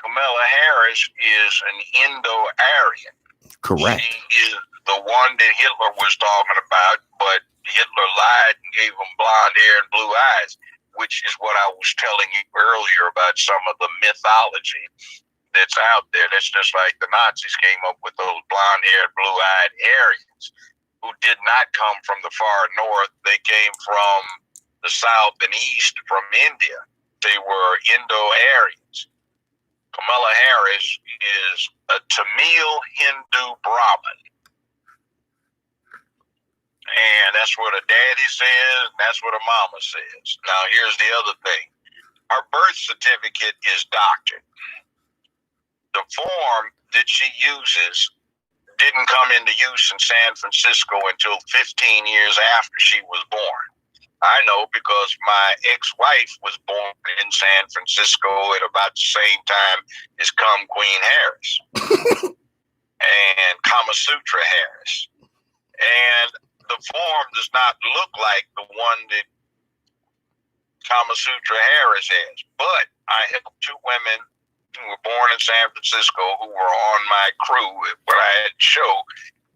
Kamala Harris is an Indo-Aryan. Correct. She is the one that Hitler was talking about, but Hitler lied and gave him blonde hair and blue eyes, which is what I was telling you earlier about some of the mythology that's out there. That's just like the Nazis came up with those blonde-haired, blue-eyed Aryans who did not come from the far north. They came from the south and east, from India. They were Indo-Aryans. Kamala Harris is a Tamil Hindu Brahmin. And that's what a daddy says, and that's what a mama says. Now, here's the other thing. Her birth certificate is doctored. The form that she uses didn't come into use in San Francisco until 15 years after she was born. I know because my ex-wife was born in San Francisco at about the same time as Queen Harris and Kama Sutra Harris. And the form does not look like the one that Kama Sutra Harris has. But I helped 2 women who were born in San Francisco who were on my crew where I had to show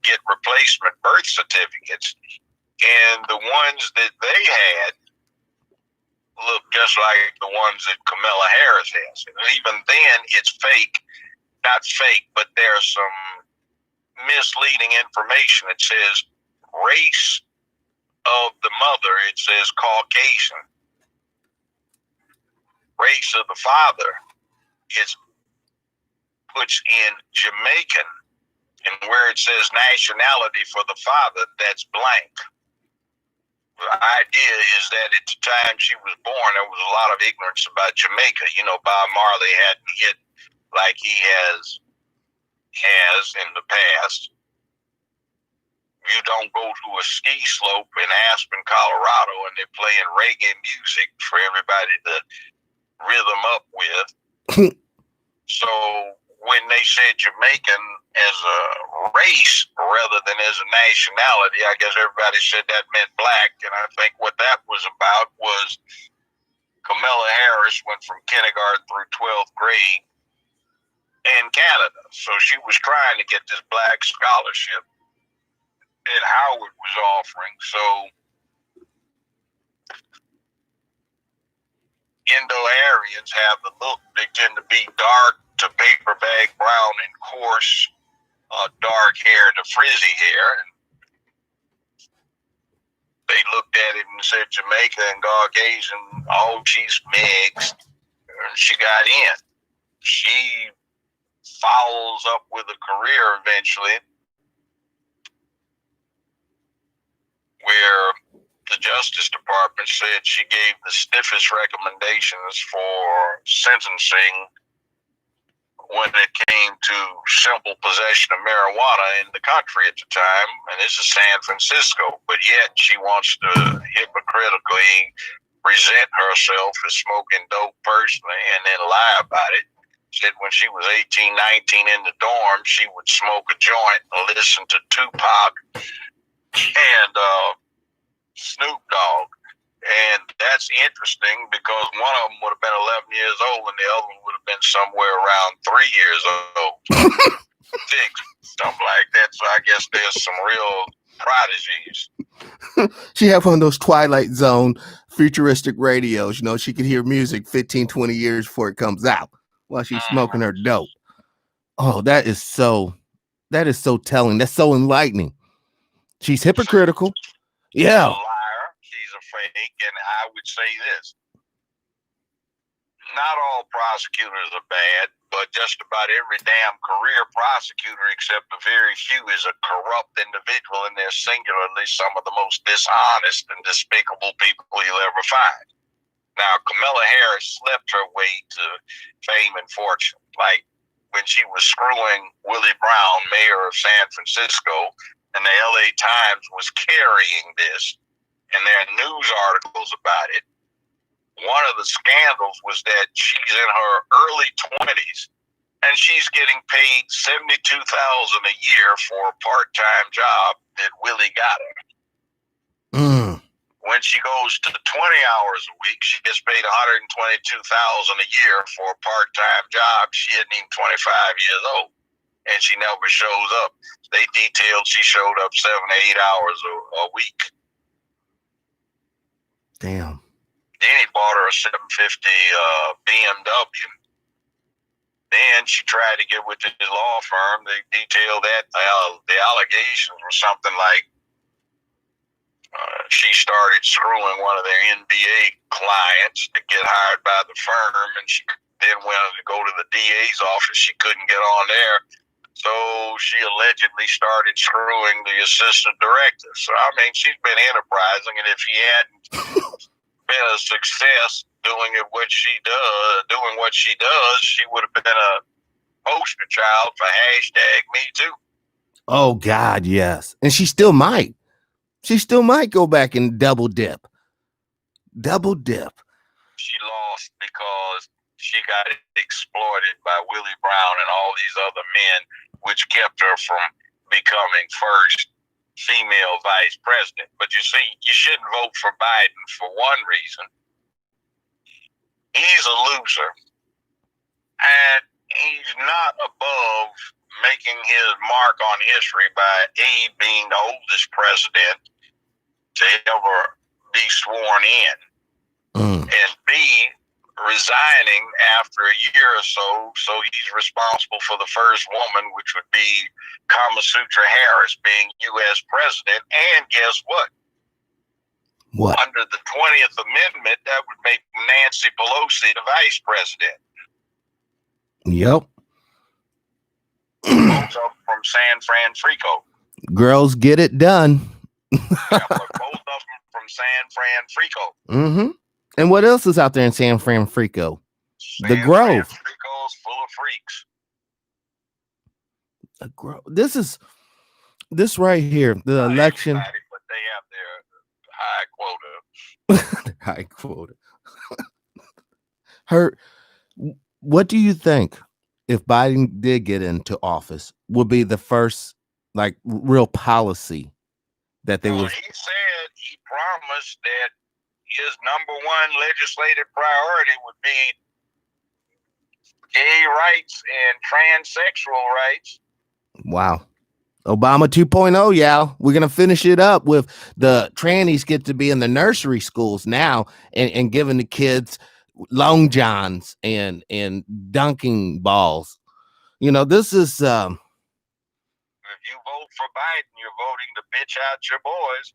get replacement birth certificates. And the ones that they had look just like the ones that Kamala Harris has. And even then, it's fake. Not fake, but there's some misleading information. It says race of the mother. It says Caucasian. Race of the father is puts in Jamaican. And where it says nationality for the father, that's blank. The idea is that at the time she was born, there was a lot of ignorance about Jamaica. You know, Bob Marley hadn't hit like he has in the past. You don't go to a ski slope in Aspen, Colorado, and they're playing reggae music for everybody to rhythm up with. So when they said Jamaican as a race rather than as a nationality, I guess everybody said that meant black. And I think what that was about was Kamala Harris went from kindergarten through 12th grade in Canada. So she was trying to get this black scholarship that Howard was offering. So Indo-Aryans have the look. They tend to be dark to paper bag brown and coarse, dark hair to frizzy hair. And they looked at it and said Jamaica and Caucasian, oh, she's mixed. And she got in. She follows up with a career eventually, where the Justice Department said she gave the stiffest recommendations for sentencing when it came to simple possession of marijuana in the country at the time, and this is San Francisco, but yet she wants to hypocritically present herself as smoking dope personally and then lie about it. Said when she was 18, 19 in the dorm, she would smoke a joint and listen to Tupac and Snoop Dogg. And that's interesting because one of them would have been 11 years old and the other one would have been somewhere around 3 years old. 6, something like that. So I guess there's some real prodigies. She had one of those Twilight Zone futuristic radios. You know, she could hear music 15, 20 years before it comes out while she's smoking her dope. Oh, that is so telling. That's so enlightening. She's hypocritical. Yeah. She's a fake, and I would say this. Not all prosecutors are bad, but just about every damn career prosecutor, except a very few, is a corrupt individual, and they're singularly some of the most dishonest and despicable people you'll ever find. Now, Kamala Harris slept her way to fame and fortune. Like when she was screwing Willie Brown, mayor of San Francisco, and the LA Times was carrying this, and there are news articles about it. One of the scandals was that she's in her early 20s and she's getting paid $72,000 a year for a part-time job that Willie got her. When she goes to 20 hours a week, she gets paid $122,000 a year for a part-time job. She isn't even 25 years old, and she never shows up. They detailed she showed up 7 to 8 hours a week. Damn. Then he bought her a 750 BMW. Then she tried to get with his law firm. They detailed that the allegations were something like she started screwing one of their NBA clients to get hired by the firm, and she then wanted to go to the DA's office. She couldn't get on there. So she allegedly started screwing the assistant director. So, I mean, she's been enterprising, and if he hadn't been a success doing what she does, she would have been a poster child for #MeToo. Oh, God, yes. And she still might. She still might go back and double dip. She lost because she got exploited by Willie Brown and all these other men, which kept her from becoming first female vice president. But you see, you shouldn't vote for Biden for one reason. He's a loser, and he's not above making his mark on history by A, being the oldest president to ever be sworn in, and B, resigning after a year or so he's responsible for the first woman, which would be Kama Sutra Harris, being U.S. president. And guess what? What? Under the 20th Amendment, that would make Nancy Pelosi the vice president. Yep. Both of them from San Francisco. Girls get it done. Yeah, but both of them from San Francisco. And what else is out there in San Francisco? The Grove. Francisco's full of freaks. The Grove. This right here, the election. But they have their high quota. What do you think, if Biden did get into office, would be the first like real policy that they would? He promised that his number one legislative priority would be gay rights and transsexual rights. Wow. Obama 2.0, y'all. We're going to finish it up with the trannies get to be in the nursery schools now and giving the kids long johns and dunking balls. You know, this is... If you vote for Biden, you're voting to bitch out your boys.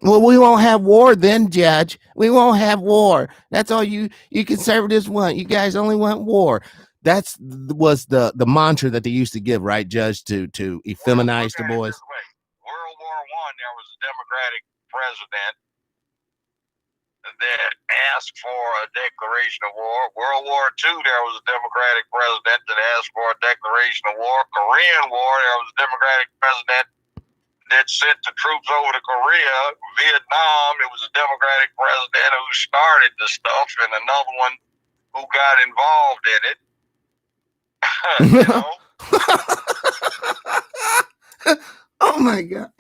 Well, we won't have war then, Judge. We won't have war. That's all you conservatives want. You guys only want war. was the mantra that they used to give, right, Judge, to effeminize the boys. World War I, there was a Democratic president that asked for a declaration of war. World War II, there was a Democratic president that asked for a declaration of war. Korean War, there was a Democratic president that sent the troops over to Korea. Vietnam, it was a Democratic president who started the stuff, and another one who got involved in it. You know? Oh my God.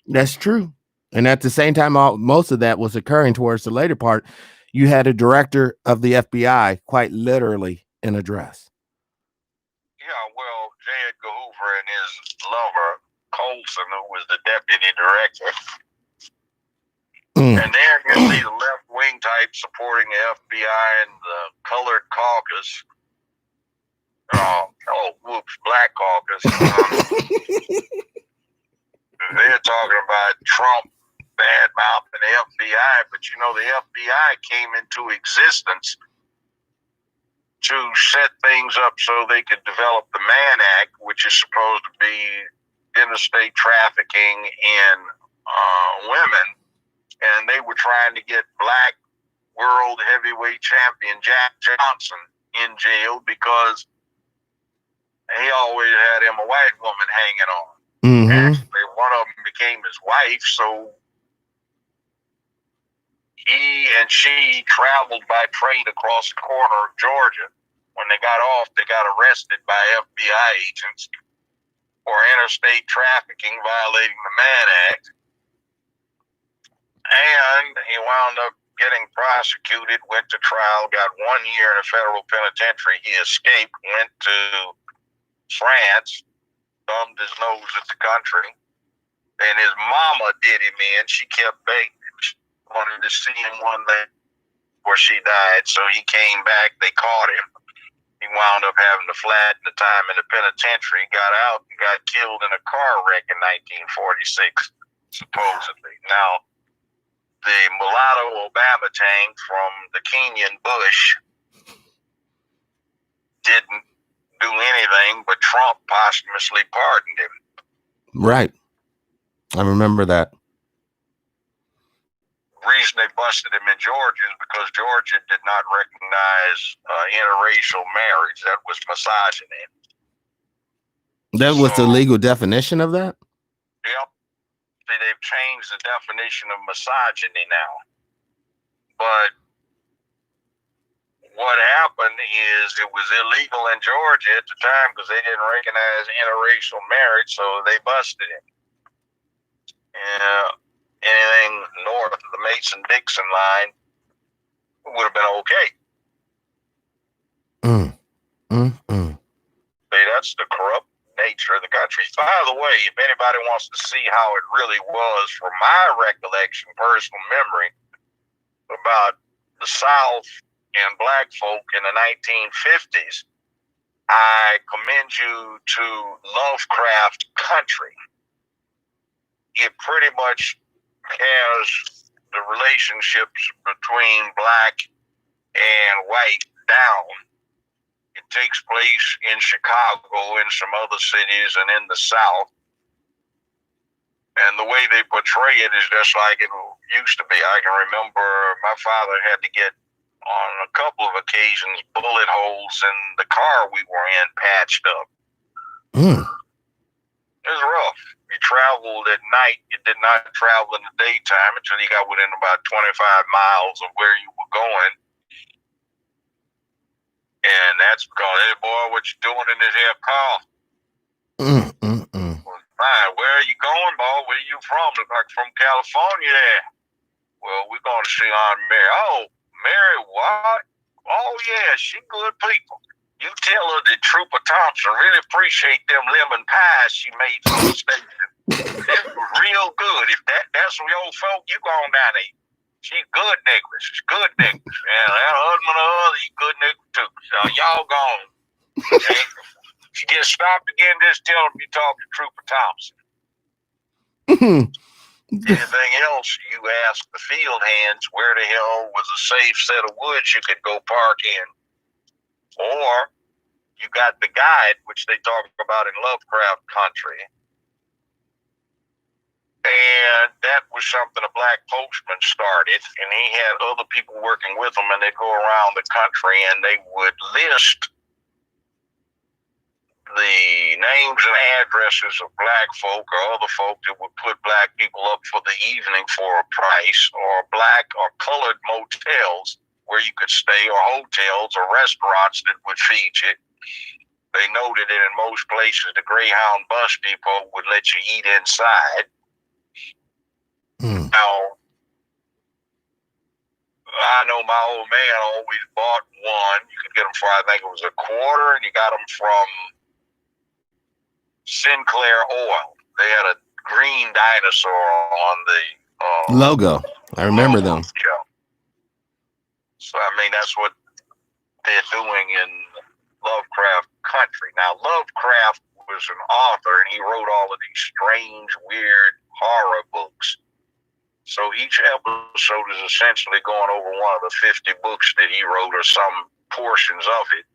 That's true. And at the same time, most of that was occurring towards the later part. You had a director of the FBI quite literally in a dress. Yeah, well, J. Edgar Hoover and his lover, Colson, who was the deputy director. And there you see the left-wing type supporting the FBI and the colored caucus. Black caucus. They're talking about Trump bad-mouthing the FBI, but you know the FBI came into existence to set things up so they could develop the Mann Act, which is supposed to be interstate trafficking in women, and they were trying to get black world heavyweight champion Jack Johnson in jail because he always had him a white woman hanging on. Actually, one of them became his wife, so he and she traveled by train across the corner of Georgia. When they got off, they got arrested by FBI agents for interstate trafficking, violating the Mann Act. And he wound up getting prosecuted, went to trial, got 1 year in a federal penitentiary. He escaped, went to France, thumbed his nose at the country, and his mama did him in. She kept begging. She wanted to see him one day before she died, so he came back. They caught him. He wound up having to flatten the time in the penitentiary, got out and got killed in a car wreck in 1946, supposedly. Now, the mulatto Obama tank from the Kenyan bush didn't do anything, but Trump posthumously pardoned him. Right. I remember that. The reason they busted him in Georgia is because Georgia did not recognize interracial marriage. That was misogyny. That was the legal definition of that? Yep. See, they've changed the definition of misogyny now. But what happened is it was illegal in Georgia at the time because they didn't recognize interracial marriage, so they busted him. Anything north of the Mason-Dixon line would have been okay. See, that's the corrupt nature of the country. By the way, if anybody wants to see how it really was, from my recollection, personal memory, about the South and black folk in the 1950s, I commend you to Lovecraft Country. It pretty much has the relationships between black and white down. It takes place in Chicago, in some other cities, and in the South. And the way they portray it is just like it used to be. I can remember my father had to get, on a couple of occasions, bullet holes in the car we were in patched up. It was rough. You traveled at night. You did not travel in the daytime until you got within about 25 miles of where you were going. And that's because, hey, boy, what you doing in this here car? Well, fine. Where are you going, boy? Where are you from? Look like from California there. Well, we're going to see Aunt Mary. Oh, Mary, what? Oh, yeah, she good people. You tell her that Trooper Thompson really appreciate them lemon pies she made for the station. This was real good. If that's some old folk, you going down there. She's good niggas. She's good niggas. And that husband of hers, he good niggas too. So y'all gone. Okay? If you get stopped again, just tell them you talk to Trooper Thompson. Anything else, you ask the field hands where the hell was a safe set of woods you could go park in. Or you got the guide, which they talk about in Lovecraft Country. And that was something a black postman started, and he had other people working with him, and they'd go around the country and they would list the names and addresses of black folk or other folk that would put black people up for the evening for a price, or black or colored motels where you could stay, or hotels or restaurants that would feed you. They noted that in most places, the Greyhound bus depot would let you eat inside. Now, I know my old man always bought one. You could get them for, I think it was $25, and you got them from Sinclair Oil. They had a green dinosaur on the logo. I remember them. Yeah. So, I mean, that's what they're doing in Lovecraft Country. Now, Lovecraft was an author, and he wrote all of these strange, weird horror books. So each episode is essentially going over one of the 50 books that he wrote, or some portions of it,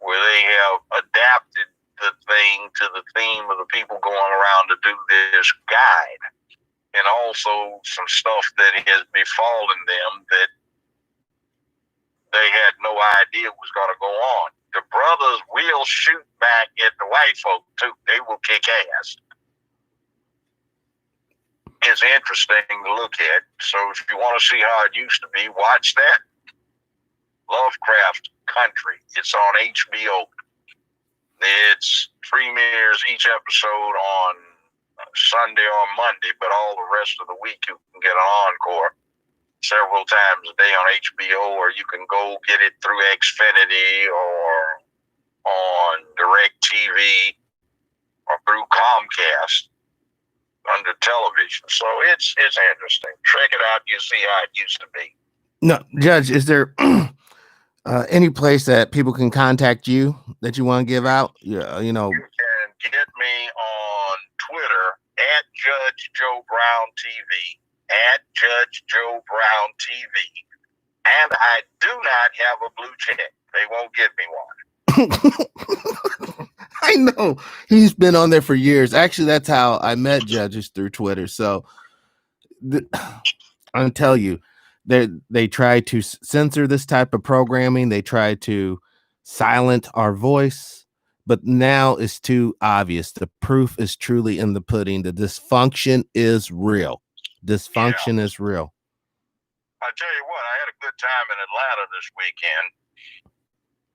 where they have adapted the thing to the theme of the people going around to do this guide, and also some stuff that has befallen them that they had no idea was going to go on. The brothers will shoot back at the white folk too. They will kick ass. It's interesting to look at. So if you want to see how it used to be, watch that. Lovecraft Country. It's on HBO. It's premieres each episode on Sunday or Monday, but all the rest of the week you can get an encore several times a day on HBO, or you can go get it through Xfinity or on DirecTV or through Comcast under television. So it's interesting. Check it out. You see how it used to be. No, Judge, is there any place that people can contact you that you want to give out? Yeah, you know. You can get me on Twitter at Judge Joe Brown TV, at Judge Joe Brown TV. And I do not have a blue check. They won't give me one. I know he's been on there for years. Actually, that's how I met judges, through Twitter. So I'll tell you, they try to censor this type of programming. They try to silence our voice, but now it's too obvious. The proof is truly in the pudding. The dysfunction is real. Dysfunction is real. I tell you what, I had a good time in Atlanta this weekend.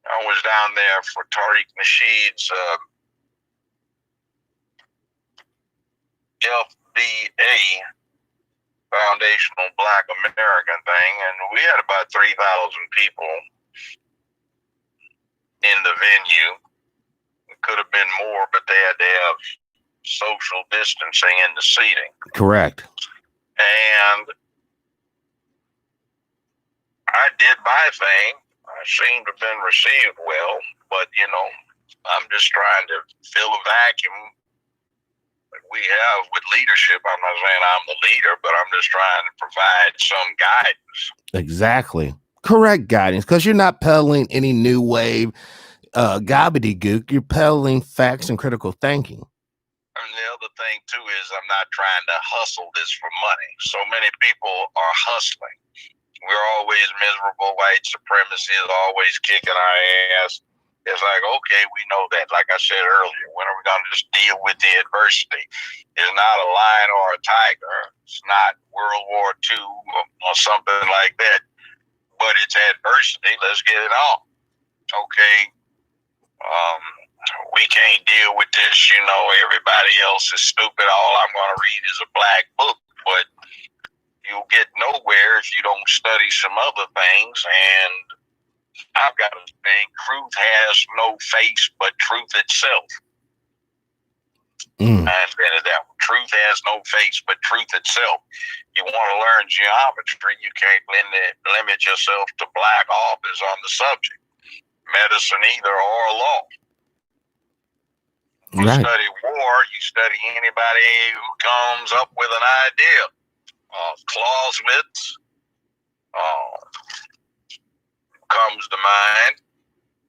I was down there for Tariq Nasheed's FBA, Foundational Black American thing, and we had about 3,000 people in the venue. It could have been more, but they had to have social distancing in the seating. Correct. And I did my thing. I seem to have been received well, but, you know, I'm just trying to fill a vacuum that we have with leadership. I'm not saying I'm the leader, but I'm just trying to provide some guidance. Exactly. Correct guidance, because you're not peddling any new wave gobbledygook. You're peddling facts and critical thinking. And the other thing, too, is I'm not trying to hustle this for money. So many people are hustling. We're always miserable. White supremacy is always kicking our ass. It's like, okay, we know that. Like I said earlier, when are we going to just deal with the adversity? It's not a lion or a tiger. It's not World War II or something like that. But it's adversity. Let's get it on. Okay. We can't deal with this. You know, everybody else is stupid. All I'm going to read is a black book. But you'll get nowhere if you don't study some other things. And I've got a thing: truth has no face but truth itself. I invented that one. Truth has no face but truth itself. You want to learn geometry, you can't limit yourself to black authors on the subject. Medicine either, or law. You study war, you study anybody who comes up with an idea. Clausewitz comes to mind.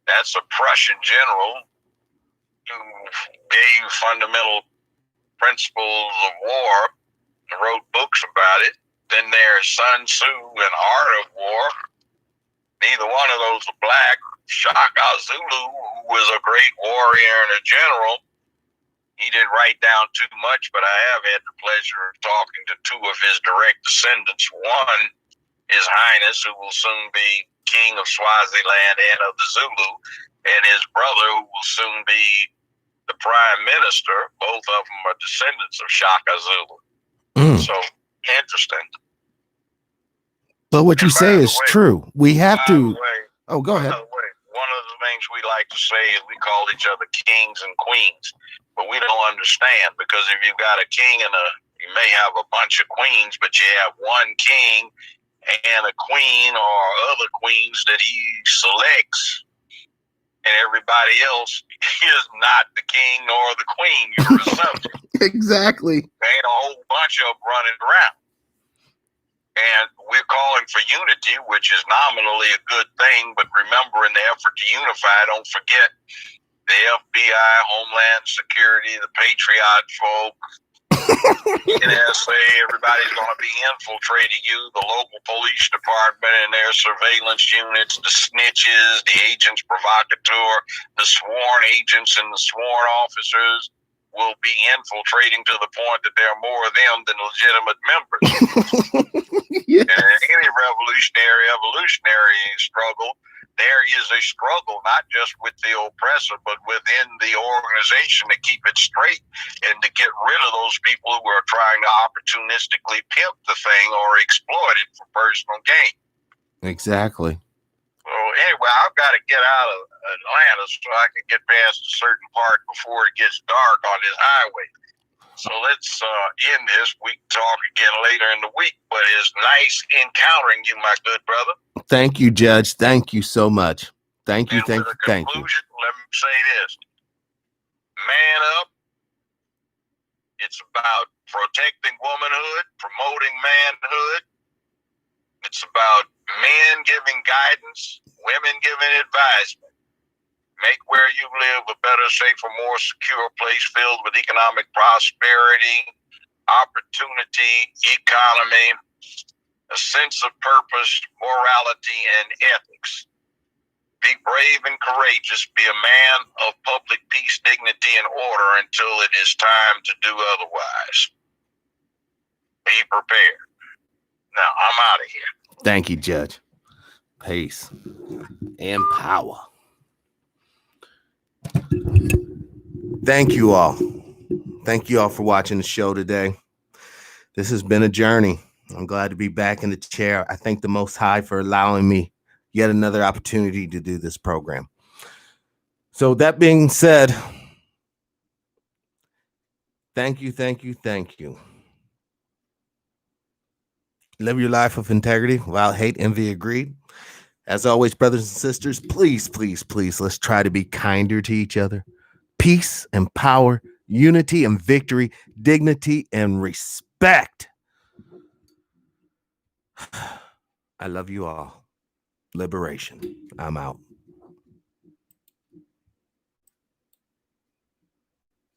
That's a Prussian general who gave fundamental principles of war and wrote books about it. Then there's Sun Tzu and Art of War. Neither one of those are black. Shaka Zulu, who was a great warrior and a general, he didn't write down too much, but I have had the pleasure of talking to two of his direct descendants. One, His Highness, who will soon be King of Swaziland and of the Zulu, and his brother, who will soon be the Prime Minister. Both of them are descendants of Shaka Zulu. So, interesting. But what you say is true. We have to. Oh, go ahead. One of the things we like to say is we call each other kings and queens, but we don't understand, because if you've got a king and you may have a bunch of queens, but you have one king and a queen or other queens that he selects, and everybody else is not the king nor the queen. You're a subject. Exactly. There ain't a whole bunch of them running around. And we're calling for unity, which is nominally a good thing, but remember, in the effort to unify, don't forget the FBI, Homeland Security, the Patriot folk, NSA, everybody's going to be infiltrating you, the local police department and their surveillance units, the snitches, the agents provocateur, the sworn agents and the sworn officers will be infiltrating to the point that there are more of them than legitimate members. Yes. And in any evolutionary struggle, there is a struggle not just with the oppressor, but within the organization to keep it straight and to get rid of those people who are trying to opportunistically pimp the thing or exploit it for personal gain. Exactly. So anyway, I've got to get out of Atlanta so I can get past a certain part before it gets dark on this highway. So let's end this. We can talk again later in the week, but it's nice encountering you, my good brother. Thank you, Judge. Thank you so much. Thank you. And Thank with you. a Thank you. conclusion, let me say this. Man up. It's about protecting womanhood, promoting manhood. It's about men giving guidance, women giving advisement. Make where you live a better, safer, more secure place filled with economic prosperity, opportunity, economy, a sense of purpose, morality, and ethics. Be brave and courageous. Be a man of public peace, dignity, and order until it is time to do otherwise. Be prepared. Now, I'm out of here. Thank you, Judge. Peace and power. Thank you all. Thank you all for watching the show today. This has been a journey. I'm glad to be back in the chair. I thank the Most High for allowing me yet another opportunity to do this program. So that being said, thank you, thank you, thank you. Live your life of integrity without hate, envy, or greed. As always, brothers and sisters, please, please, please, let's try to be kinder to each other. Peace and power, unity and victory, dignity and respect. I love you all. Liberation. I'm out.